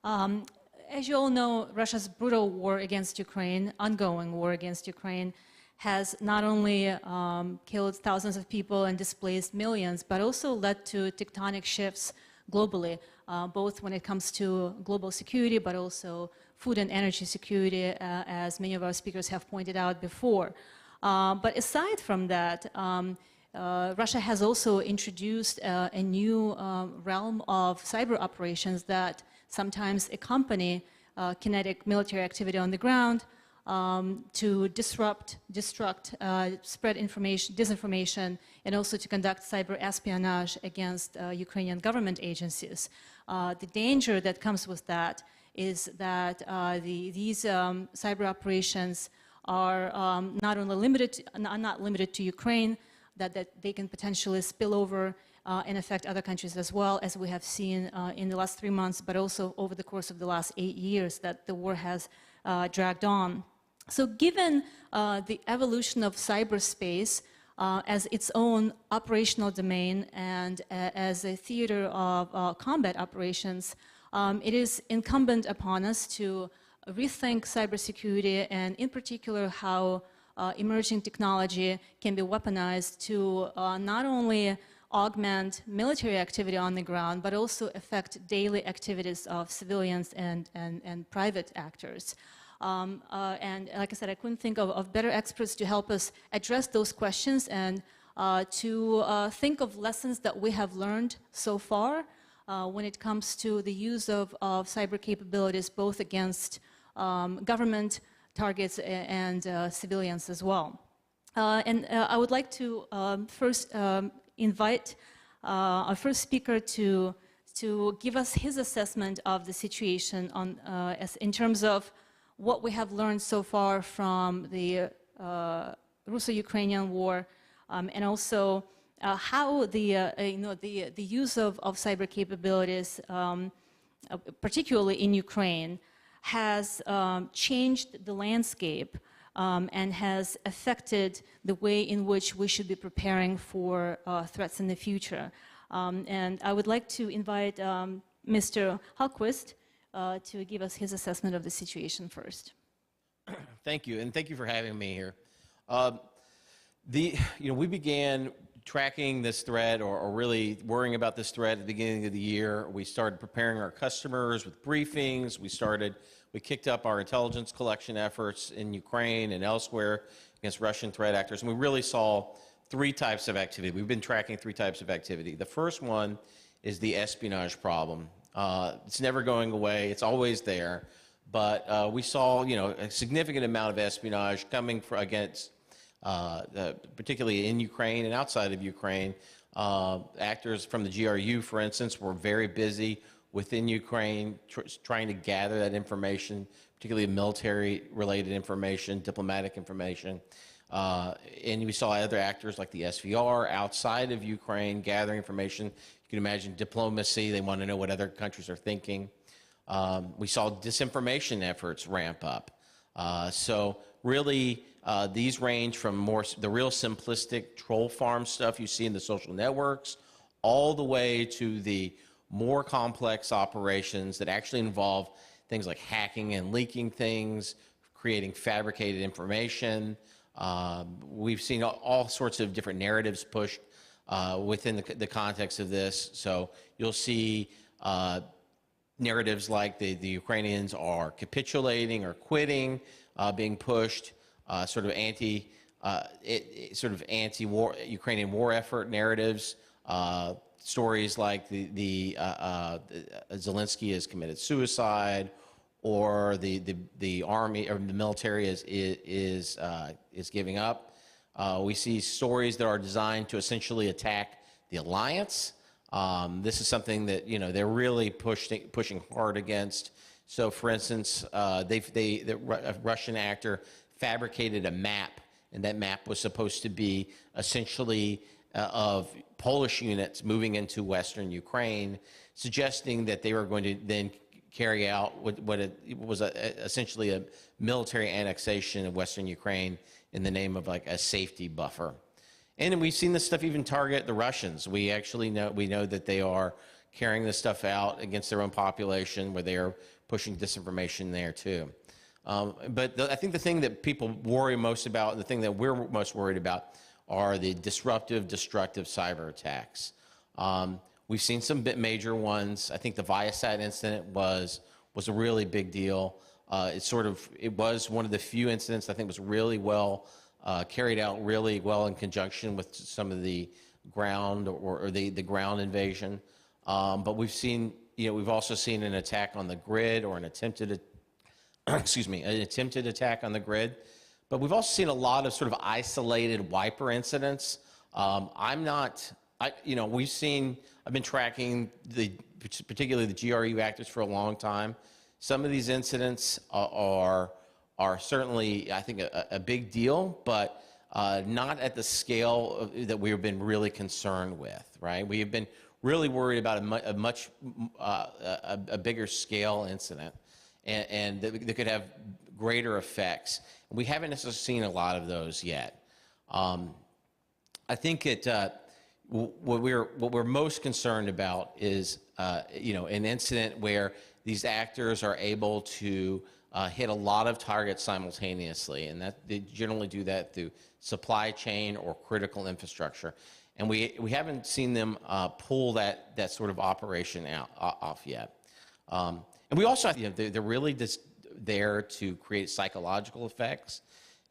As you all know, Russia's brutal war against Ukraine, ongoing war against Ukraine, has not only killed thousands of people and displaced millions, but also led to tectonic shifts globally, both when it comes to global security, but also food and energy security, as many of our speakers have pointed out before. But aside from that, Russia has also introduced a new realm of cyber operations that sometimes accompany kinetic military activity on the ground to disrupt, spread information, disinformation, and also to conduct cyber espionage against Ukrainian government agencies. The danger that comes with that is that these cyber operations are not only limited to Ukraine, that they can potentially spill over and affect other countries as well, as we have seen in the last 3 months, but also over the course of the last 8 years that the war has dragged on. So given the evolution of cyberspace as its own operational domain and as a theater of combat operations, it is incumbent upon us to rethink cybersecurity, and in particular how emerging technology can be weaponized to not only augment military activity on the ground, but also affect daily activities of civilians and private actors. And like I said, I couldn't think of better experts to help us address those questions and to think of lessons that we have learned so far when it comes to the use of cyber capabilities, both against government targets and civilians as well. And I would like to first invite our first speaker to give us his assessment of the situation on, in terms of what we have learned so far from the Russo-Ukrainian war, and also how the use of cyber capabilities, particularly in Ukraine, has changed the landscape and has affected the way in which we should be preparing for threats in the future. And I would like to invite Mr. Hallquist to give us his assessment of the situation first. Thank you, and thank you for having me here. We began tracking this threat, or really worrying about this threat at the beginning of the year. We started preparing our customers with briefings. We kicked up our intelligence collection efforts in Ukraine and elsewhere against Russian threat actors, and we really saw 3 types of activity. We've been tracking 3 types of activity. The first one is the espionage problem. It's never going away. It's always there. But we saw, a significant amount of espionage coming against, particularly in Ukraine and outside of Ukraine. Actors from the GRU, for instance, were very busy within Ukraine trying to gather that information, particularly military-related information, diplomatic information. And we saw other actors like the SVR outside of Ukraine gathering information. You can imagine diplomacy. They want to know what other countries are thinking. We saw disinformation efforts ramp up. So really, these range from the real simplistic troll farm stuff you see in the social networks, all the way to the more complex operations that actually involve things like hacking and leaking things, creating fabricated information. We've seen all sorts of different narratives pushed within the context of this. So you'll see narratives like the Ukrainians are capitulating or quitting being pushed, sort of anti-war Ukrainian war effort narratives. Stories like Zelensky has committed suicide, or the army or the military is giving up. We see stories that are designed to essentially attack the alliance. This is something that they're really pushing hard against. So, for instance, the Russian actor fabricated a map, and that map was supposed to be essentially of Polish units moving into Western Ukraine, suggesting that they were going to then carry out what was essentially a military annexation of Western Ukraine in the name of like a safety buffer. And we've seen this stuff even target the Russians. We actually know that they are carrying this stuff out against their own population, where they are pushing disinformation there too. But I think the thing that people worry most about, and the thing that we're most worried about, are the disruptive, destructive cyber attacks. We've seen some major ones. I think the Viasat incident was a really big deal. It was one of the few incidents I think was really well carried out really well in conjunction with some of the ground or the ground invasion. But we've seen, we've also seen an attack on the grid or an attempted attack on the grid. But we've also seen a lot of sort of isolated wiper incidents. I've been tracking particularly the GR reactors for a long time. Some of these incidents are certainly, I think, a big deal, but not at the scale that we've been really concerned with, right? We have been really worried about a bigger scale incident and that could have greater effects. We haven't necessarily seen a lot of those yet. I think what we're most concerned about is an incident where these actors are able to hit a lot of targets simultaneously, and that they generally do that through supply chain or critical infrastructure. And we haven't seen them pull that sort of operation off yet. And we also, they're really just there to create psychological effects,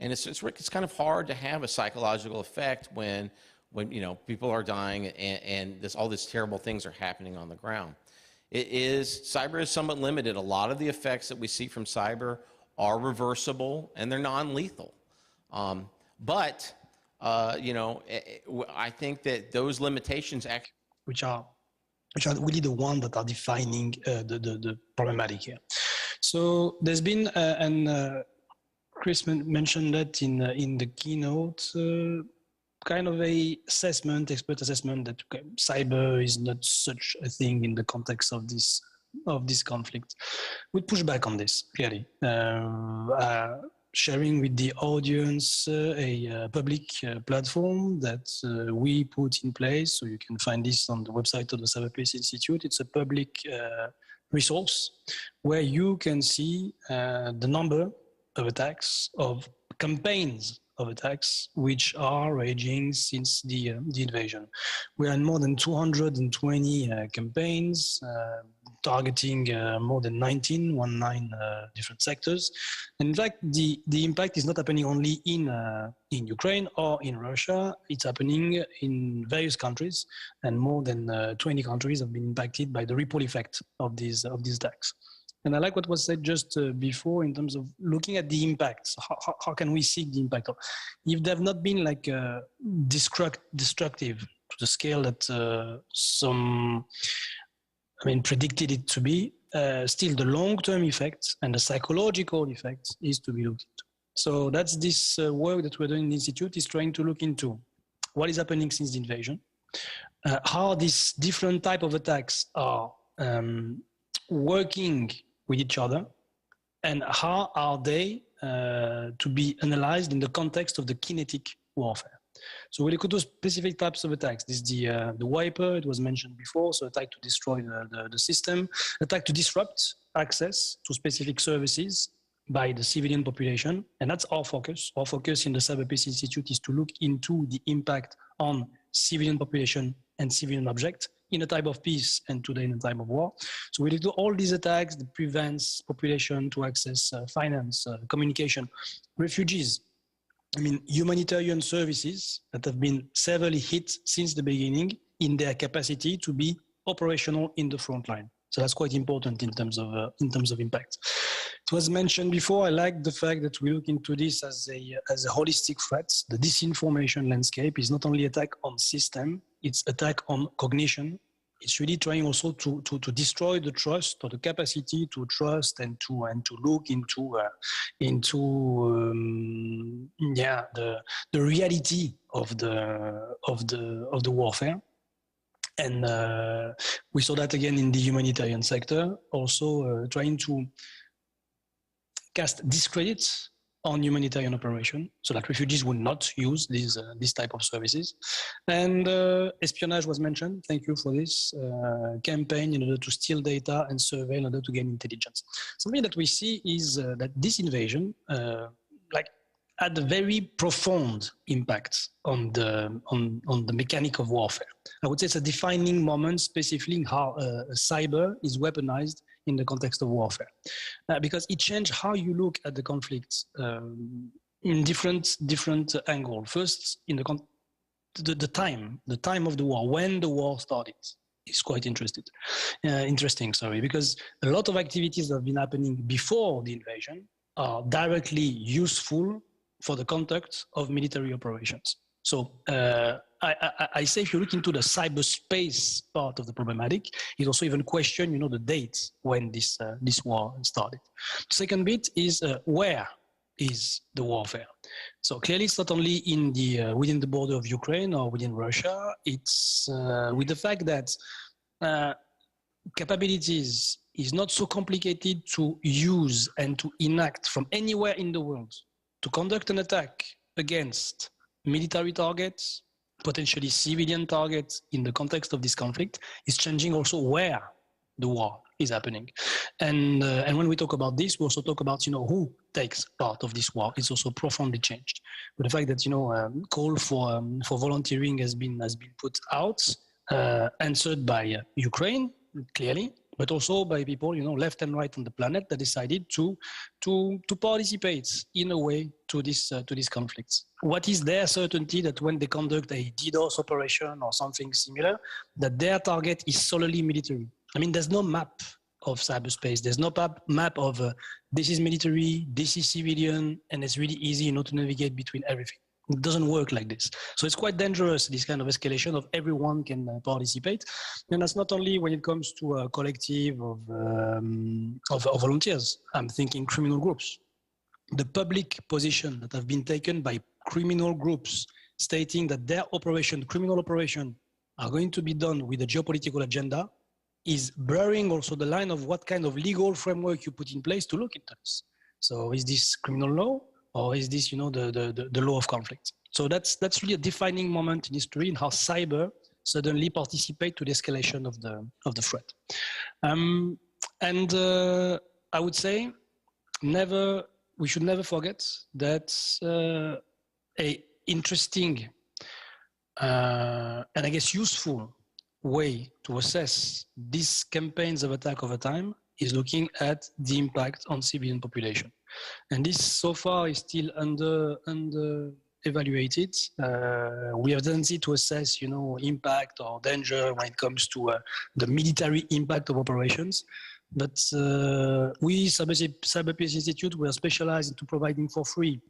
and it's kind of hard to have a psychological effect when people are dying and all these terrible things are happening on the ground. Cyber is somewhat limited. A lot of the effects that we see from cyber are reversible and they're non-lethal. But I think that those limitations which are really the ones that are defining the problematic here. So there's been, and Chris mentioned that in the keynote, kind of expert assessment that cyber is not such a thing in the context of this conflict. We push back on this clearly, sharing with the audience a public platform that we put in place. So you can find this on the website of the Cyberspace Institute. It's a public resource where you can see the number of attacks, of campaigns of attacks which are raging since the invasion. We are in more than 220 campaigns targeting more than 19 different sectors. And in fact, the impact is not happening only in Ukraine or in Russia. It's happening in various countries, and more than 20 countries have been impacted by the ripple effect of these attacks. And I like what was said just before in terms of looking at the impacts. How can we seek the impact? If they have not been like destructive to the scale that some predicted it to be, still the long-term effects and the psychological effects is to be looked into. So that's this work that we're doing in the Institute, is trying to look into what is happening since the invasion, how these different type of attacks are working with each other, and how are they to be analyzed in the context of the kinetic warfare. So we look at those specific types of attacks. This is the wiper, it was mentioned before, so attack to destroy the system, attack to disrupt access to specific services by the civilian population, and that's our focus. Our focus in the Cyberspace Institute is to look into the impact on civilian population and civilian objects in a time of peace and today in a time of war. So we do all these attacks that prevents population to access finance, communication, refugees. Humanitarian services that have been severely hit since the beginning in their capacity to be operational in the front line. So that's quite important in terms of impact. It was mentioned before, I like the fact that we look into this as a holistic threat. The disinformation landscape is not only attack on system, it's attack on cognition. It's really trying also to destroy the trust or the capacity to trust and to look into the reality of the warfare. And we saw that again in the humanitarian sector, also trying to cast discredit on humanitarian operation, so that refugees would not use this type of services. And espionage was mentioned. Thank you for this campaign in order to steal data and survey in order to gain intelligence. Something that we see is that this invasion had a very profound impact on the mechanic of warfare. I would say it's a defining moment, specifically how cyber is weaponized in the context of warfare, because it changed how you look at the conflict in different angle. First, in the time of the war, when the war started, is quite interesting. Because a lot of activities that have been happening before the invasion are directly useful for the conduct of military operations. So I say if you look into the cyberspace part of the problematic, it also even question, the dates when this war started. The second bit is where is the warfare? So clearly, it's not only in the within the border of Ukraine or within Russia. It's with the fact that capabilities is not so complicated to use and to enact from anywhere in the world to conduct an attack against military targets, potentially civilian targets in the context of this conflict, is changing also where the war is happening. And when we talk about this, we also talk about, who takes part of this war. It's also profoundly changed. But the fact that, call for volunteering has been put out, answered by Ukraine, clearly, but also by people, left and right on the planet that decided to participate in a way to this conflict. What is their certainty that when they conduct a DDoS operation or something similar, that their target is solely military? I mean, there's no map of cyberspace. There's no map of this is military, this is civilian, and it's really easy, to navigate between everything. It doesn't work like this. So it's quite dangerous, this kind of escalation of everyone can participate. And that's not only when it comes to a collective of volunteers. I'm thinking criminal groups. The public position that have been taken by criminal groups stating that their criminal operation, are going to be done with a geopolitical agenda is blurring also the line of what kind of legal framework you put in place to look into this. So is this criminal law? Or is this, the law of conflict? So that's really a defining moment in history in how cyber suddenly participate to the escalation of the threat. I would say we should never forget that a interesting and I guess useful way to assess these campaigns of attack over time is looking at the impact on civilian population. And this so far is still under evaluated. We have a tendency to assess, impact or danger when it comes to the military impact of operations. But we, Cyber Peace Institute, we are specialized into providing for free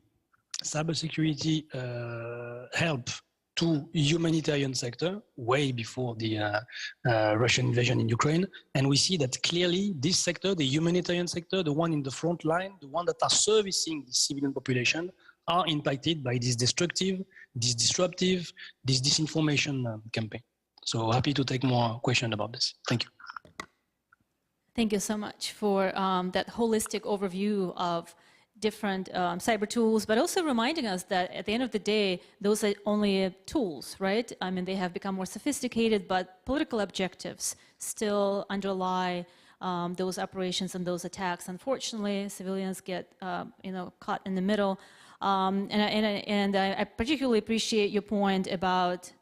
cybersecurity help to humanitarian sector way before the Russian invasion in Ukraine. And we see that clearly this sector, the humanitarian sector, the one in the front line, the one that are servicing the civilian population are impacted by this destructive, this disruptive, this disinformation campaign. So happy to take more questions about this. Thank you. Thank you so much for that holistic overview of different cyber tools, but also reminding us that at the end of the day, those are only tools, right? I mean, they have become more sophisticated, but political objectives still underlie those operations and those attacks. Unfortunately, civilians get, caught in the middle. And I particularly appreciate your point about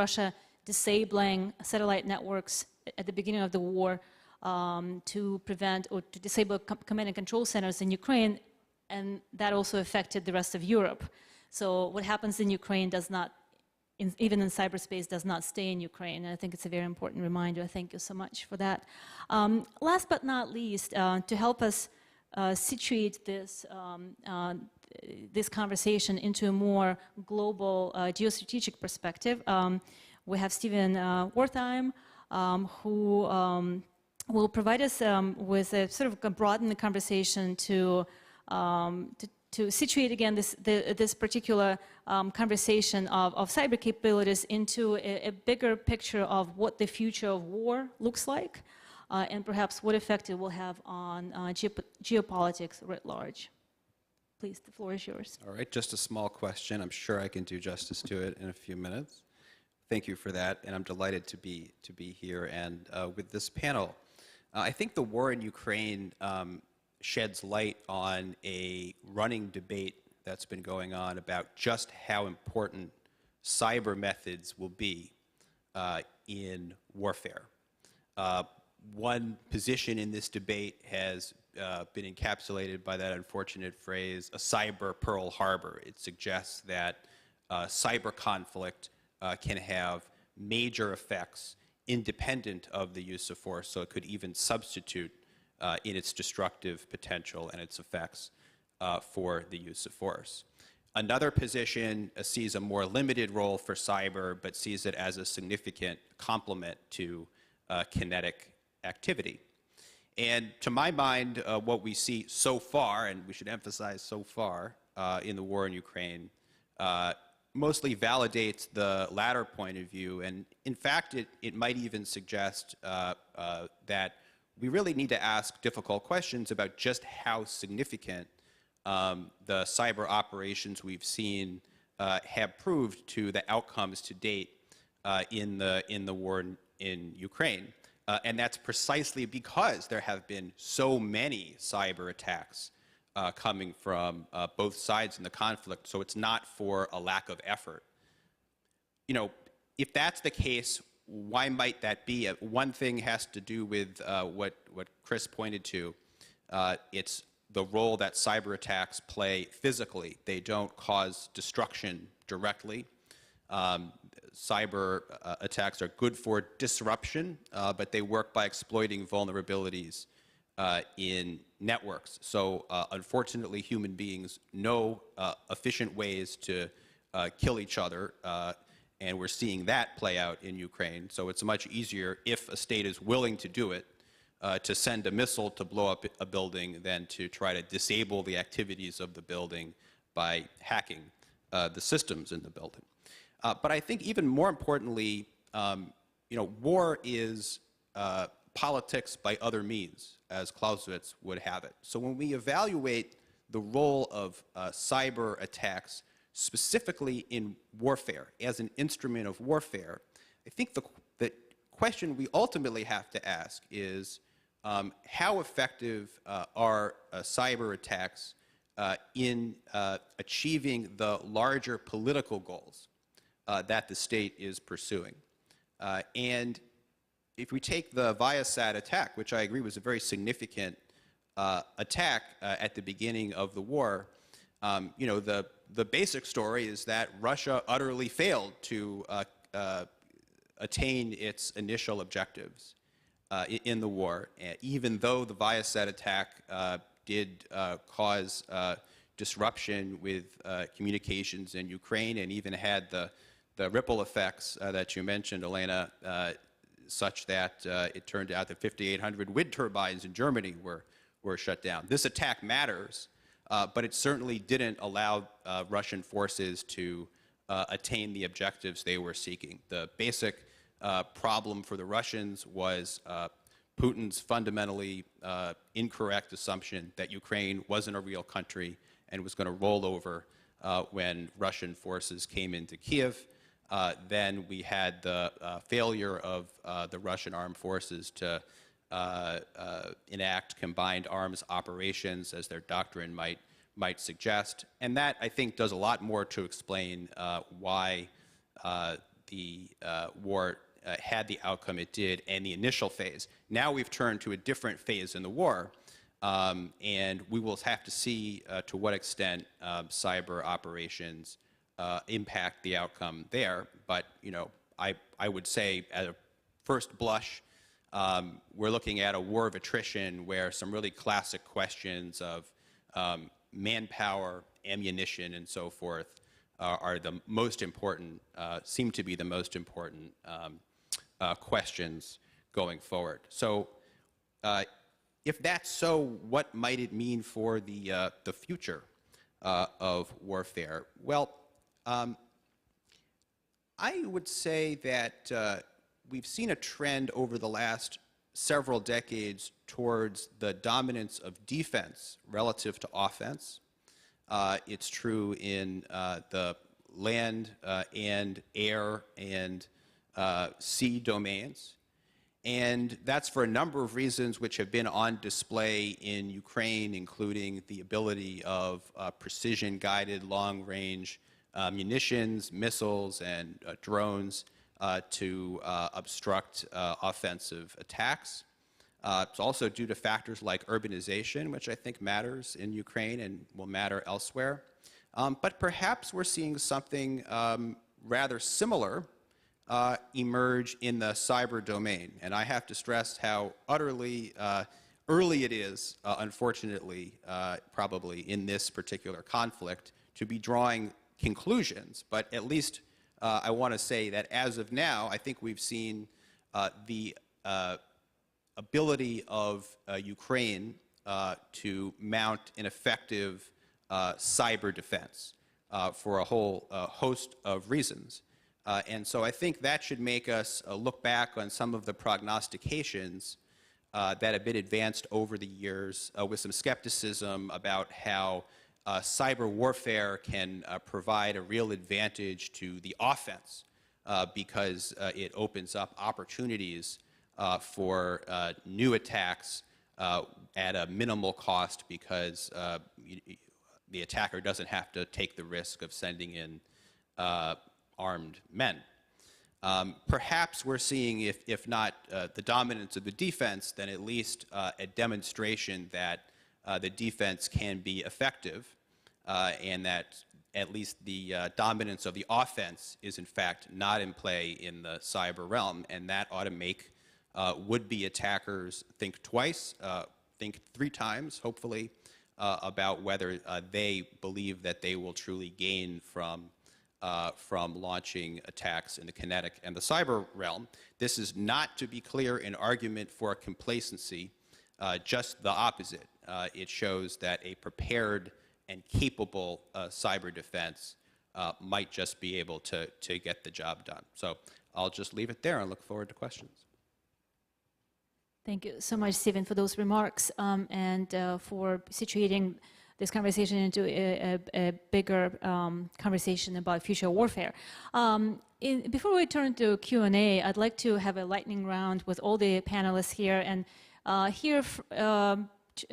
Russia disabling satellite networks at the beginning of the war to prevent or to disable command and control centers in Ukraine, and that also affected the rest of Europe. So what happens in Ukraine does not, even in cyberspace, does not stay in Ukraine. And I think it's a very important reminder. Thank you so much for that. Last but not least, to help us situate this this conversation into a more global geostrategic perspective, we have Stephen Wertheim, who will provide us with a sort of broaden the conversation to situate again this particular conversation of cyber capabilities into a bigger picture of what the future of war looks like, and perhaps what effect it will have on geopolitics writ large. Please, the floor is yours. All right, just a small question. I'm sure I can do justice to it in a few minutes. Thank you for that, and I'm delighted to be here and with this panel. I think the war in Ukraine sheds light on a running debate that's been going on about just how important cyber methods will be in warfare. one position in this debate has been encapsulated by that unfortunate phrase, a cyber Pearl Harbor. It suggests that cyber conflict can have major effects independent of the use of force, so it could even substitute in its destructive potential and its effects for the use of force. Another position sees a more limited role for cyber, but sees it as a significant complement to kinetic activity. And to my mind, what we see so far, and we should emphasize so far in the war in Ukraine, mostly validates the latter point of view. And in fact, it might even suggest that we really need to ask difficult questions about just how significant the cyber operations we've seen have proved to the outcomes to date in the war in Ukraine. And that's precisely because there have been so many cyber attacks coming from both sides in the conflict, so it's not for a lack of effort. You know, if that's the case, why might that be? One thing has to do with what Chris pointed to. It's the role that cyber attacks play physically. They don't cause destruction directly. Cyber attacks are good for disruption, but they work by exploiting vulnerabilities in networks. So unfortunately, human beings know efficient ways to kill each other, and we're seeing that play out in Ukraine. So it's much easier, if a state is willing to do it, to send a missile to blow up a building than to try to disable the activities of the building by hacking the systems in the building. But I think even more importantly, war is politics by other means, as Clausewitz would have it. So when we evaluate the role of cyber attacks, specifically in warfare, as an instrument of warfare, I think the question we ultimately have to ask is how effective are cyber attacks in achieving the larger political goals that the state is pursuing. And if we take the Viasat attack, which I agree was a very significant attack at the beginning of the war, the basic story is that Russia utterly failed to attain its initial objectives in the war, even though the Viasat attack did cause disruption with communications in Ukraine and even had the ripple effects that you mentioned, Elena, such that it turned out that 5,800 wind turbines in Germany were shut down. This attack matters, but it certainly didn't allow Russian forces to attain the objectives they were seeking. The basic problem for the Russians was Putin's fundamentally incorrect assumption that Ukraine wasn't a real country and was going to roll over when Russian forces came into Kiev. Then we had the failure of the Russian armed forces to enact combined arms operations, as their doctrine might suggest. And that, I think, does a lot more to explain why the war had the outcome it did in the initial phase. Now we've turned to a different phase in the war, and we will have to see to what extent cyber operations impact the outcome there. But I would say at a first blush, we're looking at a war of attrition where some really classic questions of manpower, ammunition, and so forth are the most important, seem to be the most important questions going forward. So if that's so, what might it mean for the future of warfare? Well, I would say that we've seen a trend over the last several decades towards the dominance of defense relative to offense. It's true in the land and air and sea domains. And that's for a number of reasons which have been on display in Ukraine, including the ability of precision-guided long-range munitions, missiles, and drones to obstruct offensive attacks. It's also due to factors like urbanization, which I think matters in Ukraine and will matter elsewhere. But perhaps we're seeing something rather similar emerge in the cyber domain. And I have to stress how utterly early it is, unfortunately, probably in this particular conflict, to be drawing conclusions. But at least I want to say that as of now, I think we've seen the ability of Ukraine to mount an effective cyber defense for a whole host of reasons. And so I think that should make us look back on some of the prognostications that have been advanced over the years with some skepticism about how cyber warfare can provide a real advantage to the offense because it opens up opportunities for new attacks at a minimal cost because the attacker doesn't have to take the risk of sending in armed men. Perhaps we're seeing, if not the dominance of the defense, then at least a demonstration that the defense can be effective and that at least the dominance of the offense is in fact not in play in the cyber realm, and that ought to make would-be attackers think twice, think 3 times, hopefully, about whether they believe that they will truly gain from launching attacks in the kinetic and the cyber realm. This is not, to be clear, an argument for complacency, just the opposite. It shows that a prepared and capable cyber defense might just be able to get the job done. So I'll just leave it there and look forward to questions. Thank you so much, Stephen, for those remarks and for situating this conversation into a bigger conversation about future warfare. Before we turn to Q&A, I'd like to have a lightning round with all the panelists here and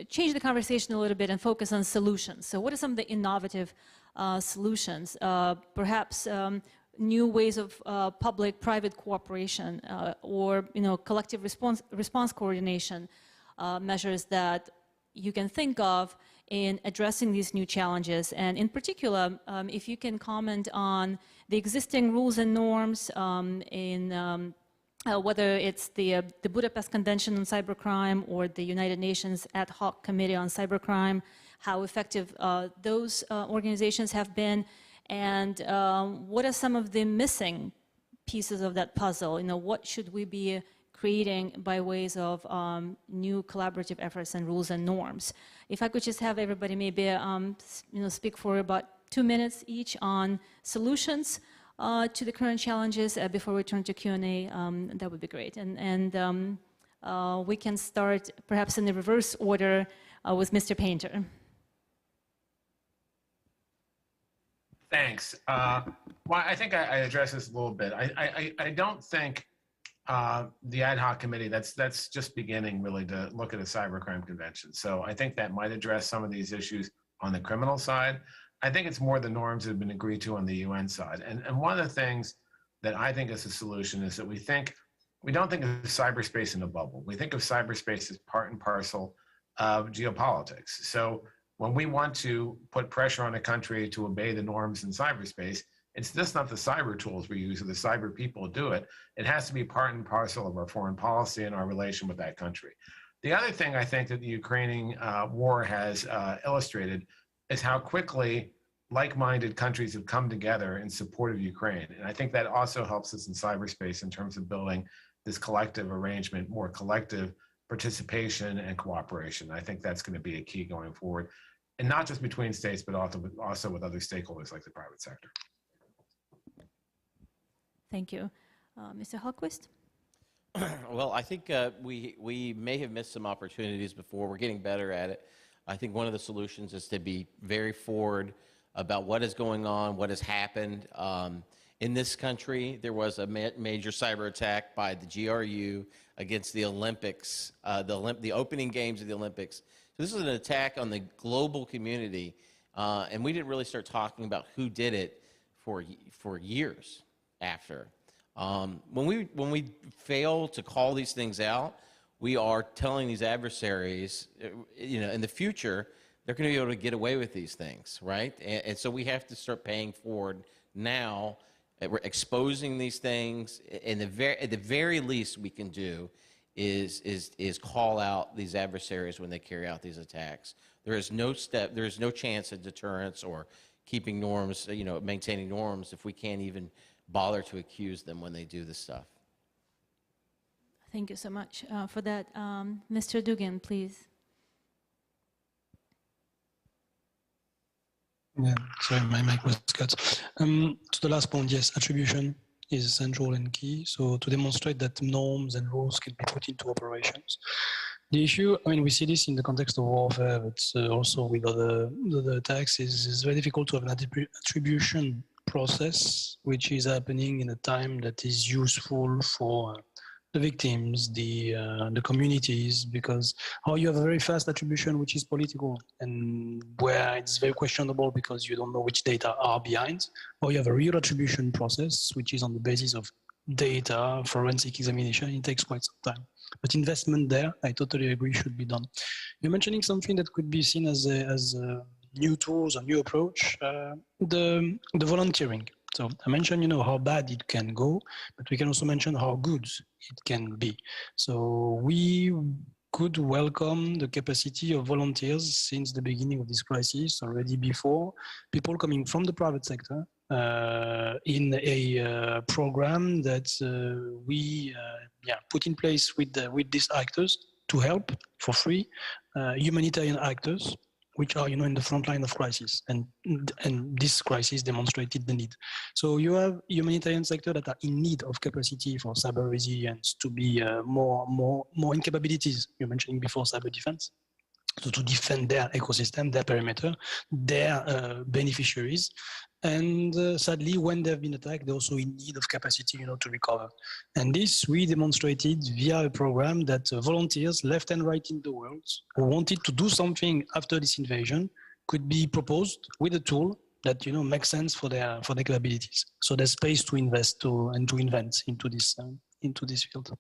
change the conversation a little bit and focus on solutions. So what are some of the innovative solutions? Perhaps new ways of public-private cooperation or collective response coordination measures that you can think of in addressing these new challenges. And in particular, if you can comment on the existing rules and norms in whether it's the Budapest Convention on Cybercrime or the United Nations Ad Hoc Committee on Cybercrime, how effective those organizations have been, and what are some of the missing pieces of that puzzle? What should we be creating by ways of new collaborative efforts and rules and norms? If I could just have everybody maybe speak for about 2 minutes each on solutions to the current challenges before we turn to Q&A, that would be great. And we can start perhaps in the reverse order with Mr. Painter. Thanks. Well, I think I addressed this a little bit. I don't think the ad hoc committee, that's just beginning really to look at a cybercrime convention. So I think that might address some of these issues on the criminal side. I think it's more the norms that have been agreed to on the UN side. And one of the things that I think is a solution is that we don't think of cyberspace in a bubble. We think of cyberspace as part and parcel of geopolitics. So when we want to put pressure on a country to obey the norms in cyberspace, it's just not the cyber tools we use or the cyber people do it. It has to be part and parcel of our foreign policy and our relation with that country. The other thing I think that the Ukrainian war has illustrated is how quickly like-minded countries have come together in support of Ukraine. And I think that also helps us in cyberspace in terms of building this collective arrangement, more collective participation and cooperation. I think that's going to be a key going forward, and not just between states, but also with other stakeholders like the private sector. Thank you. Mr. Hallquist? Well, I think we may have missed some opportunities before. We're getting better at it. I think one of the solutions is to be very forward about what is going on, what has happened. In this country, there was a major cyber attack by the GRU against the Olympics, the opening games of the Olympics. So this is an attack on the global community, and we didn't really start talking about who did it for years after. When we fail to call these things out, we are telling these adversaries, in the future, they're going to be able to get away with these things, right? And so we have to start paying forward now. We're exposing these things, and at the very least we can do is call out these adversaries when they carry out these attacks. There is no chance of deterrence or keeping norms, maintaining norms if we can't even bother to accuse them when they do this stuff. Thank you so much for that. Mr. Dugan, please. Yeah, sorry, my mic was cut. To the last point, yes, attribution is central and key. So to demonstrate that norms and rules can be put into operations. The issue, we see this in the context of warfare, but also with other attacks, is very difficult to have an attribution process which is happening in a time that is useful for the victims, the communities, because how you have a very fast attribution which is political and where it's very questionable because you don't know which data are behind, or you have a real attribution process which is on the basis of data, forensic examination, it takes quite some time. But investment there, I totally agree, should be done. You're mentioning something that could be seen as new tools, a new approach, the volunteering. So I mentioned, how bad it can go, but we can also mention how good it can be. So we could welcome the capacity of volunteers since the beginning of this crisis, already before, people coming from the private sector in a program that we put in place with these actors to help for free humanitarian actors which are, in the front line of crisis, and this crisis demonstrated the need. So you have humanitarian sector that are in need of capacity for cyber resilience to be more in capabilities. You're mentioning before cyber defense. So to defend their ecosystem, their perimeter, their beneficiaries. And sadly, when they've been attacked, they're also in need of capacity, to recover. And this we demonstrated via a program that volunteers left and right in the world who wanted to do something after this invasion could be proposed with a tool that, makes sense for their capabilities. So there's space to invest and to invent into this field.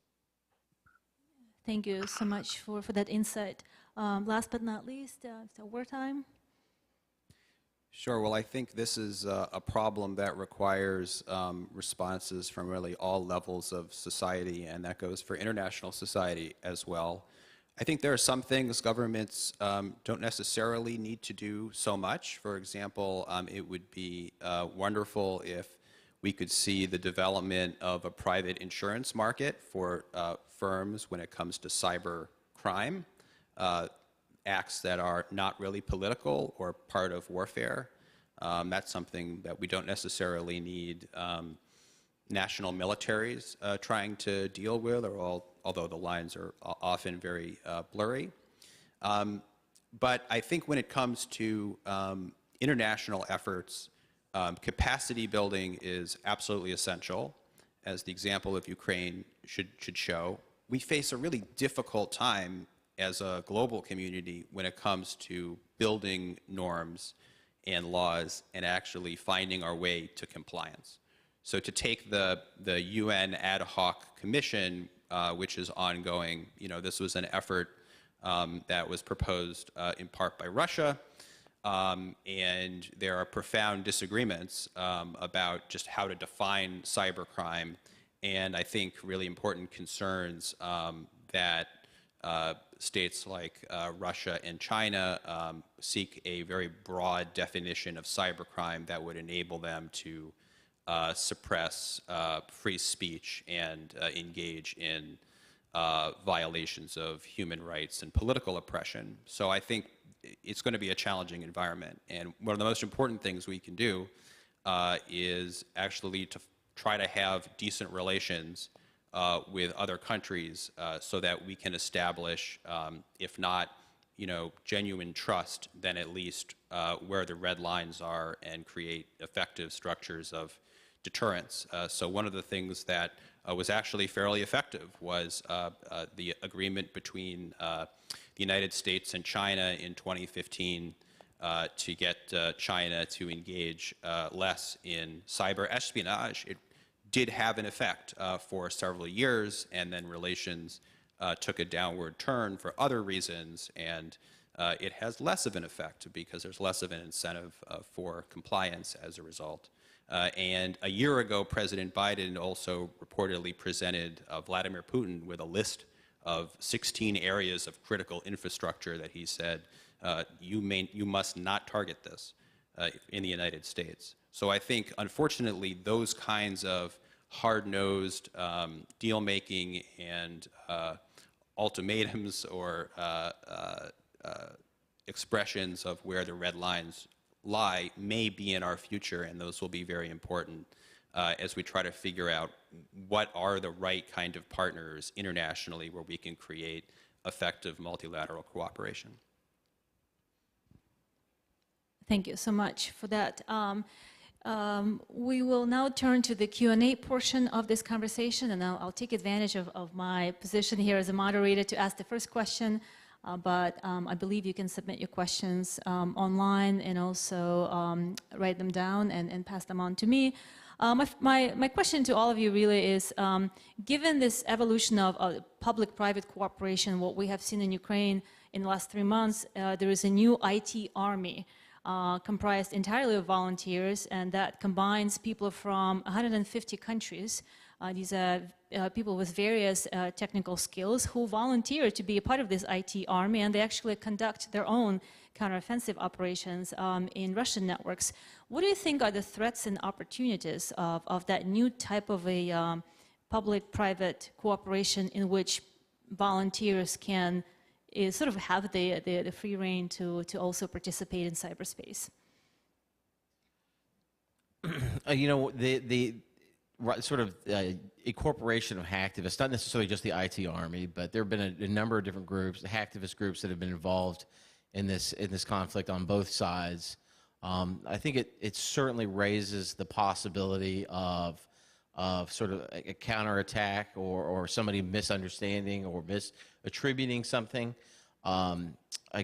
Thank you so much for that insight. Last but not least, wartime. Sure. Well, I think this is a problem that requires responses from really all levels of society, and that goes for international society as well. I think there are some things governments don't necessarily need to do so much. For example, it would be wonderful if we could see the development of a private insurance market for firms when it comes to cyber crime. Acts that are not really political or part of warfare. That's something that we don't necessarily need national militaries trying to deal with, although the lines are often very blurry. But I think when it comes to international efforts, capacity building is absolutely essential, as the example of Ukraine should show. We face a really difficult time as a global community when it comes to building norms and laws and actually finding our way to compliance. So to take the UN ad hoc commission, which is ongoing, this was an effort that was proposed in part by Russia, and there are profound disagreements about just how to define cybercrime, and I think really important concerns that states like Russia and China seek a very broad definition of cybercrime that would enable them to suppress free speech and engage in violations of human rights and political oppression. So I think it's going to be a challenging environment. And one of the most important things we can do is actually to try to have decent relations with other countries so that we can establish, if not, genuine trust, then at least where the red lines are and create effective structures of deterrence. So one of the things that was actually fairly effective was the agreement between the United States and China in 2015 to get China to engage less in cyber espionage. It did have an effect for several years, and then relations took a downward turn for other reasons, and it has less of an effect because there's less of an incentive for compliance as a result. And a year ago, President Biden also reportedly presented Vladimir Putin with a list of 16 areas of critical infrastructure that he said, you must not target this in the United States. So I think, unfortunately, those kinds of hard-nosed deal-making and ultimatums or expressions of where the red lines lie may be in our future, and those will be very important as we try to figure out what are the right kind of partners internationally where we can create effective multilateral cooperation. Thank you so much for that. We will now turn to the Q&A portion of this conversation, and I'll take advantage of my position here as a moderator to ask the first question, but I believe you can submit your questions online and also write them down and pass them on to me. My question to all of you really is, given this evolution of public-private cooperation, what we have seen in Ukraine in the last 3 months, there is a new IT army comprised entirely of volunteers, and that combines people from 150 countries. These are people with various technical skills who volunteer to be a part of this IT army, and they actually conduct their own counteroffensive operations in Russian networks. What do you think are the threats and opportunities of that new type of a public-private cooperation in which volunteers can sort of have the free rein to also participate in cyberspace? You know, the sort of incorporation of hacktivists, not necessarily just the IT army, but there have been a number of different groups, hacktivist groups that have been involved in this conflict on both sides. I think it certainly raises the possibility of sort of a counterattack or somebody misunderstanding or misattributing something. I'll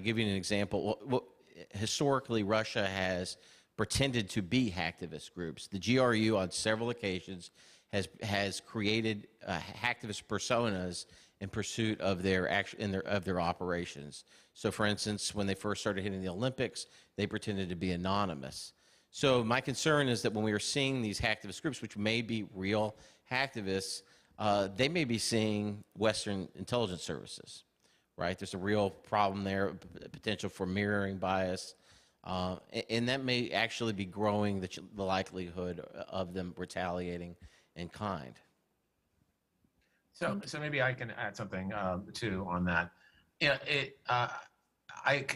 give you an example. Historically, Russia has pretended to be hacktivist groups. The GRU on several occasions has created hacktivist personas in pursuit of their operations. So, for instance, when they first started hitting the Olympics, they pretended to be anonymous. So my concern is that when we are seeing these hacktivist groups, which may be real hacktivists, they may be seeing Western intelligence services, right? There's a real problem there, potential for mirroring bias, and that may actually be growing the likelihood of them retaliating in kind. So maybe I can add something too on that.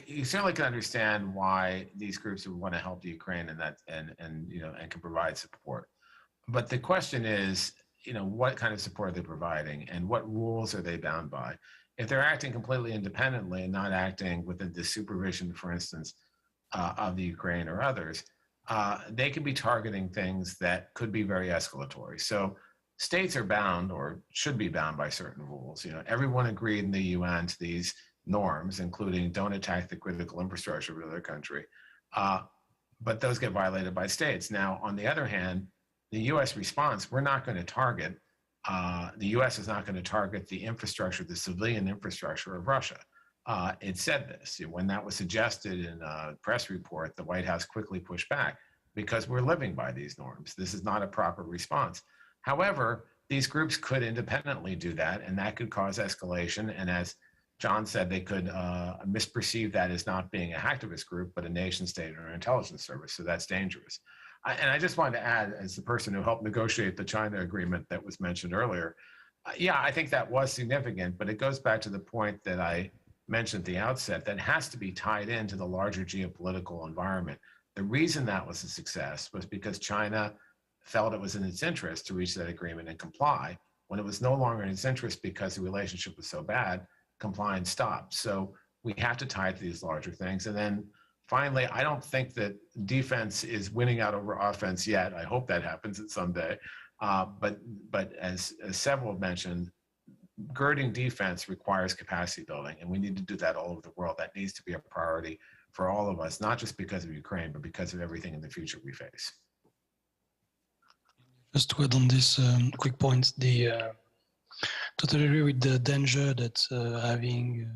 You certainly can understand why these groups would want to help the Ukraine and can provide support. But the question is, what kind of support are they providing, and what rules are they bound by? If they're acting completely independently and not acting within the supervision, for instance, of the Ukraine or others, they could be targeting things that could be very escalatory. So states are bound or should be bound by certain rules. Everyone agreed in the UN to these norms, including don't attack the critical infrastructure of their country. But those get violated by states. Now, on the other hand, the US response, we're not going to target, the US is not going to target the infrastructure, the civilian infrastructure of Russia. It said this. When that was suggested in a press report, the White House quickly pushed back because we're living by these norms. This is not a proper response. However, these groups could independently do that, and that could cause escalation. And as John said, they could misperceive that as not being a hacktivist group, but a nation state or an intelligence service. So that's dangerous. And I just wanted to add, as the person who helped negotiate the China agreement that was mentioned earlier, yeah, I think that was significant, but it goes back to the point that I mentioned at the outset that has to be tied into the larger geopolitical environment. The reason that was a success was because China felt it was in its interest to reach that agreement and comply. When it was no longer in its interest because the relationship was so bad, compliance stopped. So we have to tie it to these larger things. And then finally, I don't think that defense is winning out over offense yet. I hope that happens at some day. But as several have mentioned, girding defense requires capacity building, and we need to do that all over the world. That needs to be a priority for all of us, not just because of Ukraine, but because of everything in the future we face. Just to add on this quick point, the totally agree with the danger that having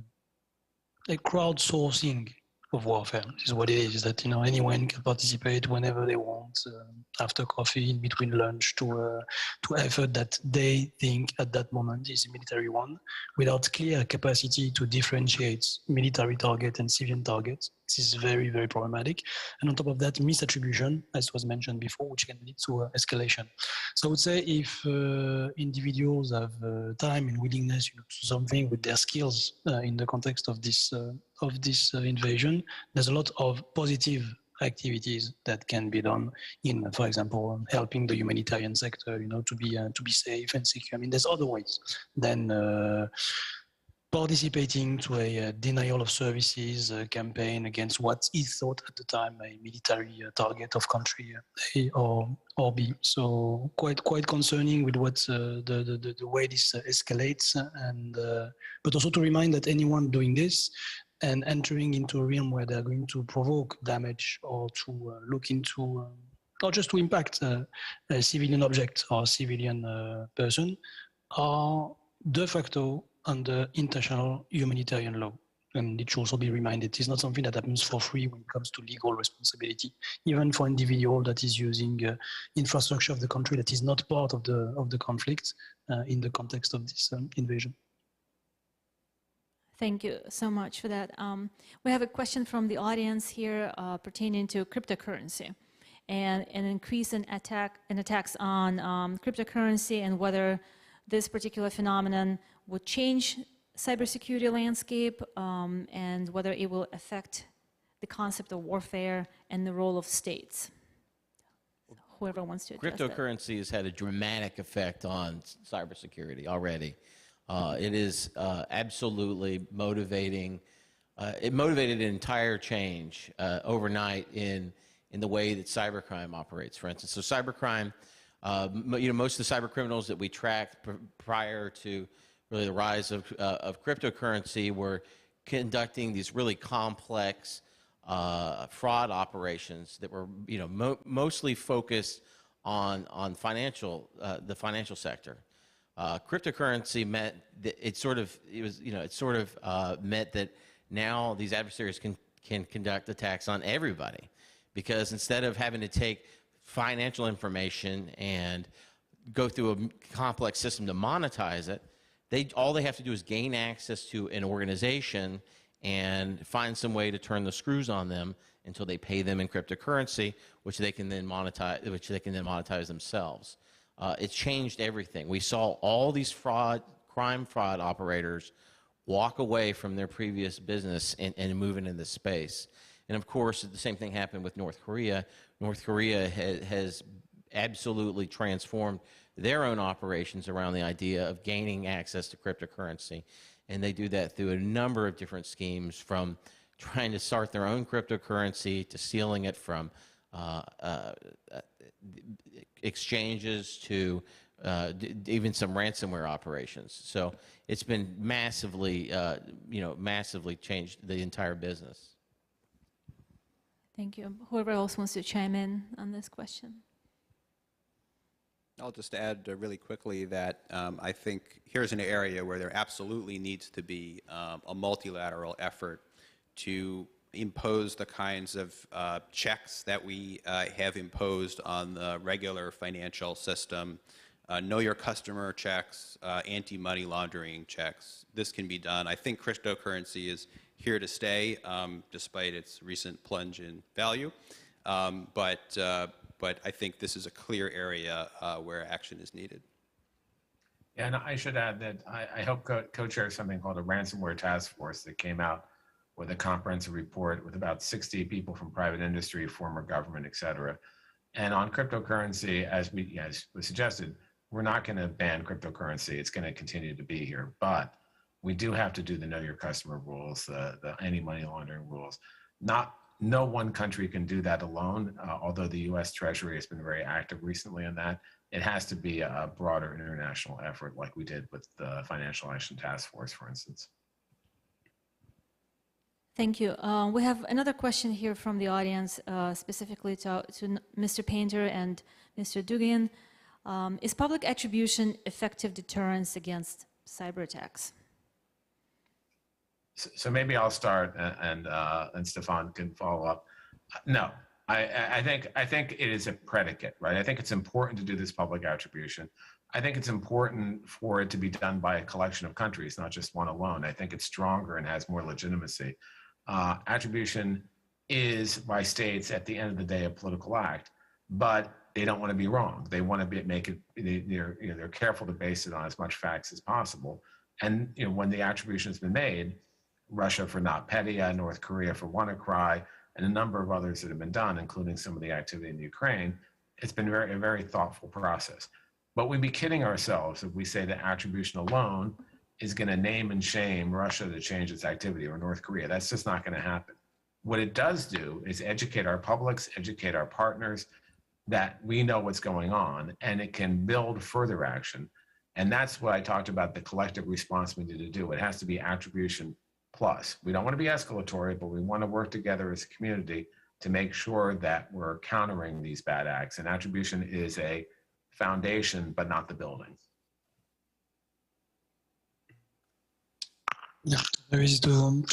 a crowdsourcing of warfare is what it is, that anyone can participate whenever they want, after coffee, in between lunch, to effort that they think at that moment is a military one, without clear capacity to differentiate military target and civilian targets. This is very, very problematic. And on top of that, misattribution, as was mentioned before, which can lead to escalation. So I would say if individuals have time and willingness to do something with their skills in the context of this invasion, there's a lot of positive activities that can be done in, for example, helping the humanitarian sector, to be safe and secure. I mean, there's other ways than participating to a denial of services campaign against what is thought at the time a military target of country A or B. So quite concerning with what the way this escalates, and but also to remind that anyone doing this and entering into a realm where they're going to provoke damage or to look into or just to impact a civilian object or civilian person are de facto under international humanitarian law. And it should also be reminded, it's not something that happens for free when it comes to legal responsibility, even for individual that is using infrastructure of the country that is not part of the conflict in the context of this invasion. Thank you so much for that. We have a question from the audience here pertaining to cryptocurrency and an increase in attacks on cryptocurrency, and whether this particular phenomenon would change cybersecurity landscape, and whether it will affect the concept of warfare and the role of states. Whoever wants to address Cryptocurrency has had a dramatic effect on cybersecurity already. It is absolutely motivating. It motivated an entire change overnight in the way that cybercrime operates, for instance. So cybercrime, most of the cyber criminals that we tracked prior to really the rise of cryptocurrency were conducting these really complex fraud operations that were, mostly focused on the financial sector. Cryptocurrency meant that meant that now these adversaries can conduct attacks on everybody, because instead of having to take financial information and go through a complex system to monetize it, all they have to do is gain access to an organization and find some way to turn the screws on them until they pay them in cryptocurrency, which they can then monetize themselves. It changed everything. We saw all these crime fraud operators walk away from their previous business and move into this space. And of course, the same thing happened with North Korea. North Korea has absolutely transformed their own operations around the idea of gaining access to cryptocurrency. And they do that through a number of different schemes, from trying to start their own cryptocurrency to stealing it from exchanges to even some ransomware operations. So it's been massively, massively changed the entire business. Thank you. Whoever else wants to chime in on this question. I'll just add really quickly that I think here's an area where there absolutely needs to be a multilateral effort to impose the kinds of checks that we have imposed on the regular financial system, know your customer checks, anti-money laundering checks. This can be done. I think cryptocurrency is here to stay, despite its recent plunge in value. But I think this is a clear area where action is needed. Yeah, and I should add that I helped co-chair something called a ransomware task force that came out with a comprehensive report with about 60 people from private industry, former government, et cetera. And on cryptocurrency, as was suggested, we're not going to ban cryptocurrency. It's going to continue to be here. But we do have to do the know your customer rules, the anti-money laundering rules. No one country can do that alone, although the US Treasury has been very active recently on that. It has to be a broader international effort, like we did with the Financial Action Task Force, for instance. Thank you. We have another question here from the audience, specifically to Mr. Painter and Mr. Dugan. Is public attribution effective deterrence against cyber attacks? So maybe I'll start, and Stefan can follow up. No, I think it is a predicate, right? I think it's important to do this public attribution. I think it's important for it to be done by a collection of countries, not just one alone. I think it's stronger and has more legitimacy. Attribution is by states at the end of the day a political act, but they don't want to be wrong. They want to make it. They're careful to base it on as much facts as possible. And when the attribution has been made, Russia for NotPetya, North Korea for WannaCry, and a number of others that have been done, including some of the activity in Ukraine, it's been a very thoughtful process. But we'd be kidding ourselves if we say that attribution alone is going to name and shame Russia to change its activity, or North Korea. That's just not going to happen. What it does do is educate our publics, educate our partners that we know what's going on, and it can build further action. And that's what I talked about, the collective response we need to do. It has to be attribution plus. We don't want to be escalatory, but we want to work together as a community to make sure that we're countering these bad acts. And attribution is a foundation, but not the building. Yeah, very easy to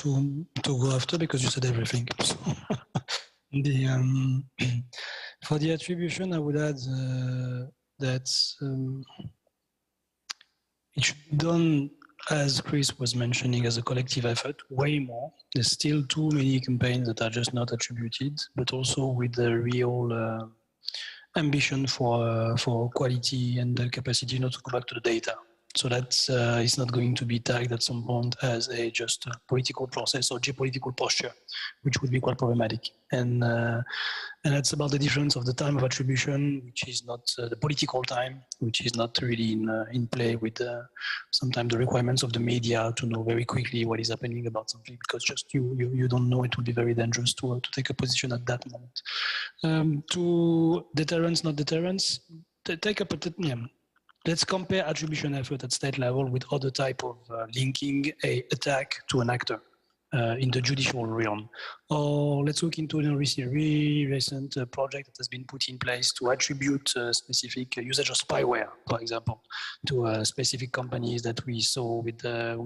go after because you said everything. So for the attribution, I would add that it should be done, as Chris was mentioning, as a collective effort, way more. There's still too many campaigns that are just not attributed, but also with the real ambition for quality and the capacity not to go back to the data. So that is not going to be tagged at some point as just a political process or geopolitical posture, which would be quite problematic. And that's about the difference of the time of attribution, which is not the political time, which is not really in play with sometimes the requirements of the media to know very quickly what is happening about something, because just you don't know. It would be very dangerous to take a position at that moment. To deterrence, not deterrence, let's compare attribution effort at state level with other type of linking a attack to an actor in the judicial realm. Or let's look into a recent project that has been put in place to attribute specific usage of spyware, for example, to specific companies that we saw with the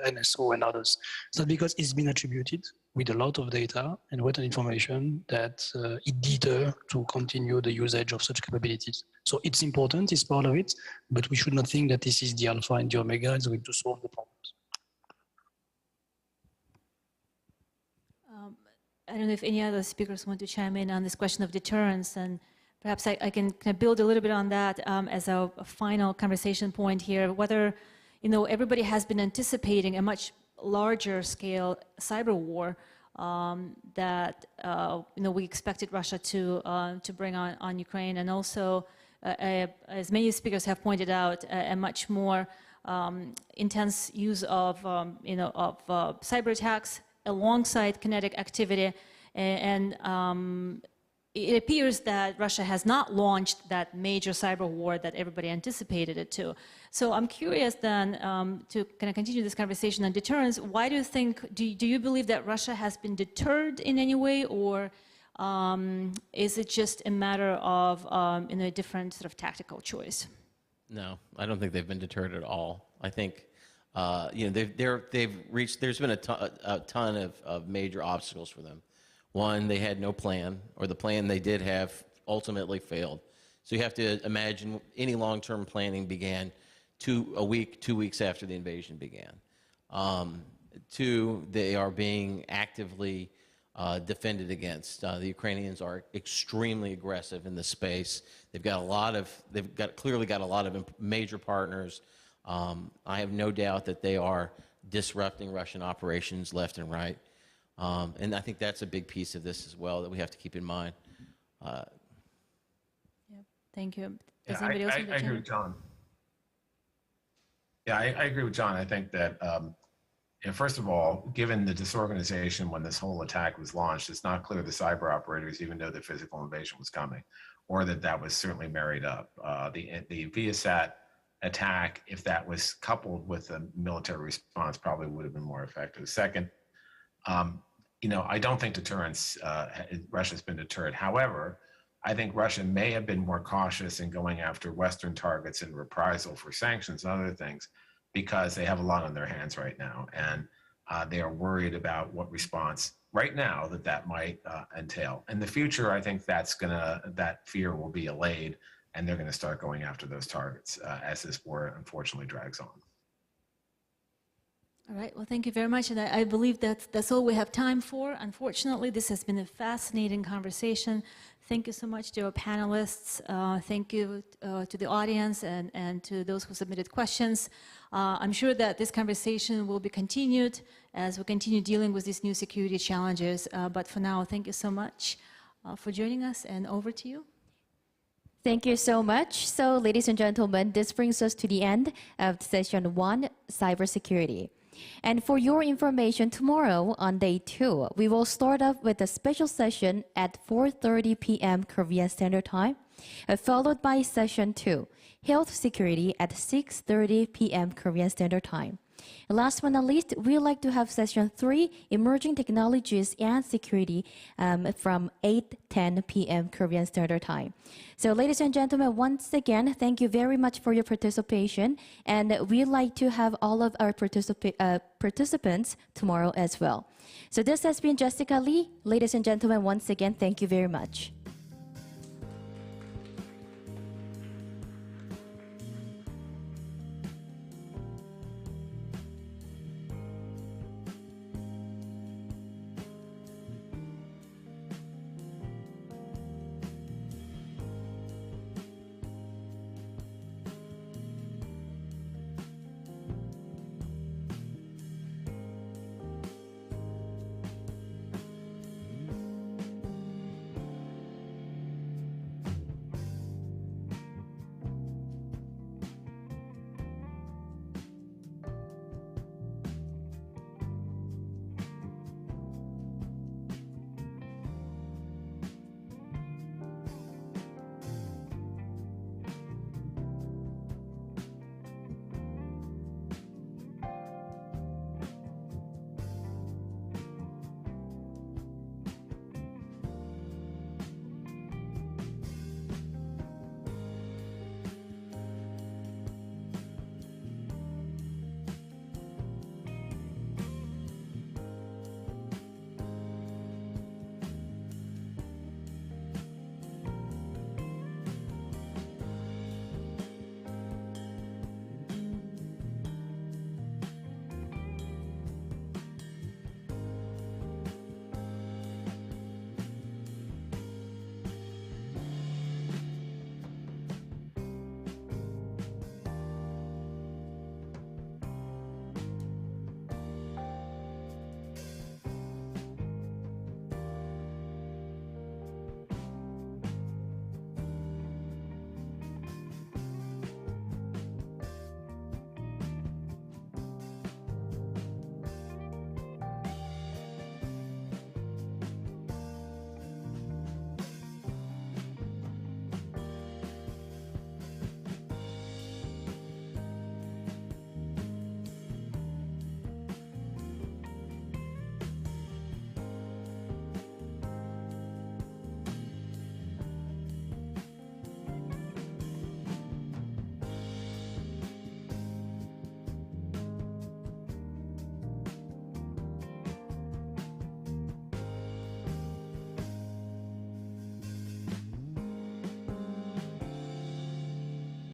NSO and others. So because it's been attributed with a lot of data and written information that it deter to continue the usage of such capabilities. So it's important, it's part of it, but we should not think that this is the alpha and the omega, it's going to solve the problems. I don't know if any other speakers want to chime in on this question of deterrence, and perhaps I can kind of build a little bit on that as a final conversation point here, whether, everybody has been anticipating a much larger scale cyber war that, we expected Russia to bring on Ukraine, and also, as many speakers have pointed out, a much more intense use of, cyber attacks alongside kinetic activity, and it appears that Russia has not launched that major cyber war that everybody anticipated it to. So I'm curious then, to kind of continue this conversation on deterrence, why do you think, do you believe that Russia has been deterred in any way, or is it just a matter of a different sort of tactical choice? No, I don't think they've been deterred at all. I think they've reached. There's been a ton of major obstacles for them. One, they had no plan, or the plan they did have ultimately failed. So you have to imagine any long-term planning began 2 weeks after the invasion began. Two, they are being actively defended against. The Ukrainians are extremely aggressive in this space. They've clearly got a lot of major partners. I have no doubt that they are disrupting Russian operations left and right. And I think that's a big piece of this as well that we have to keep in mind. Thank you. Yeah, I agree with John. Yeah, I agree with John. I think that, first of all, given the disorganization when this whole attack was launched, it's not clear the cyber operators even know the physical invasion was coming, or that was certainly married up. The Viasat attack, if that was coupled with a military response, probably would have been more effective. Second, I don't think deterrence, Russia's been deterred. However, I think Russia may have been more cautious in going after Western targets in reprisal for sanctions and other things because they have a lot on their hands right now. And they are worried about what response right now that might entail. In the future, I think that fear will be allayed, and they're going to start going after those targets as this war unfortunately drags on. All right, well, thank you very much. And I believe that's all we have time for. Unfortunately, this has been a fascinating conversation. Thank you so much to our panelists. Thank you to the audience and to those who submitted questions. I'm sure that this conversation will be continued as we continue dealing with these new security challenges. But for now, thank you so much for joining us, and over to you. Thank you so much. So, ladies and gentlemen, this brings us to the end of session 1, cybersecurity. And for your information, tomorrow on day 2, we will start off with a special session at 4:30 p.m. Korean Standard Time, followed by session 2, health security at 6:30 p.m. Korean Standard Time. And last but not least, we'd like to have session 3, emerging technologies and security, from 8:10 p.m. Korean Standard Time. So, ladies and gentlemen, once again, thank you very much for your participation, and we'd like to have all of our participants tomorrow as well. So this has been Jessica Lee. Ladies and gentlemen, once again, thank you very much.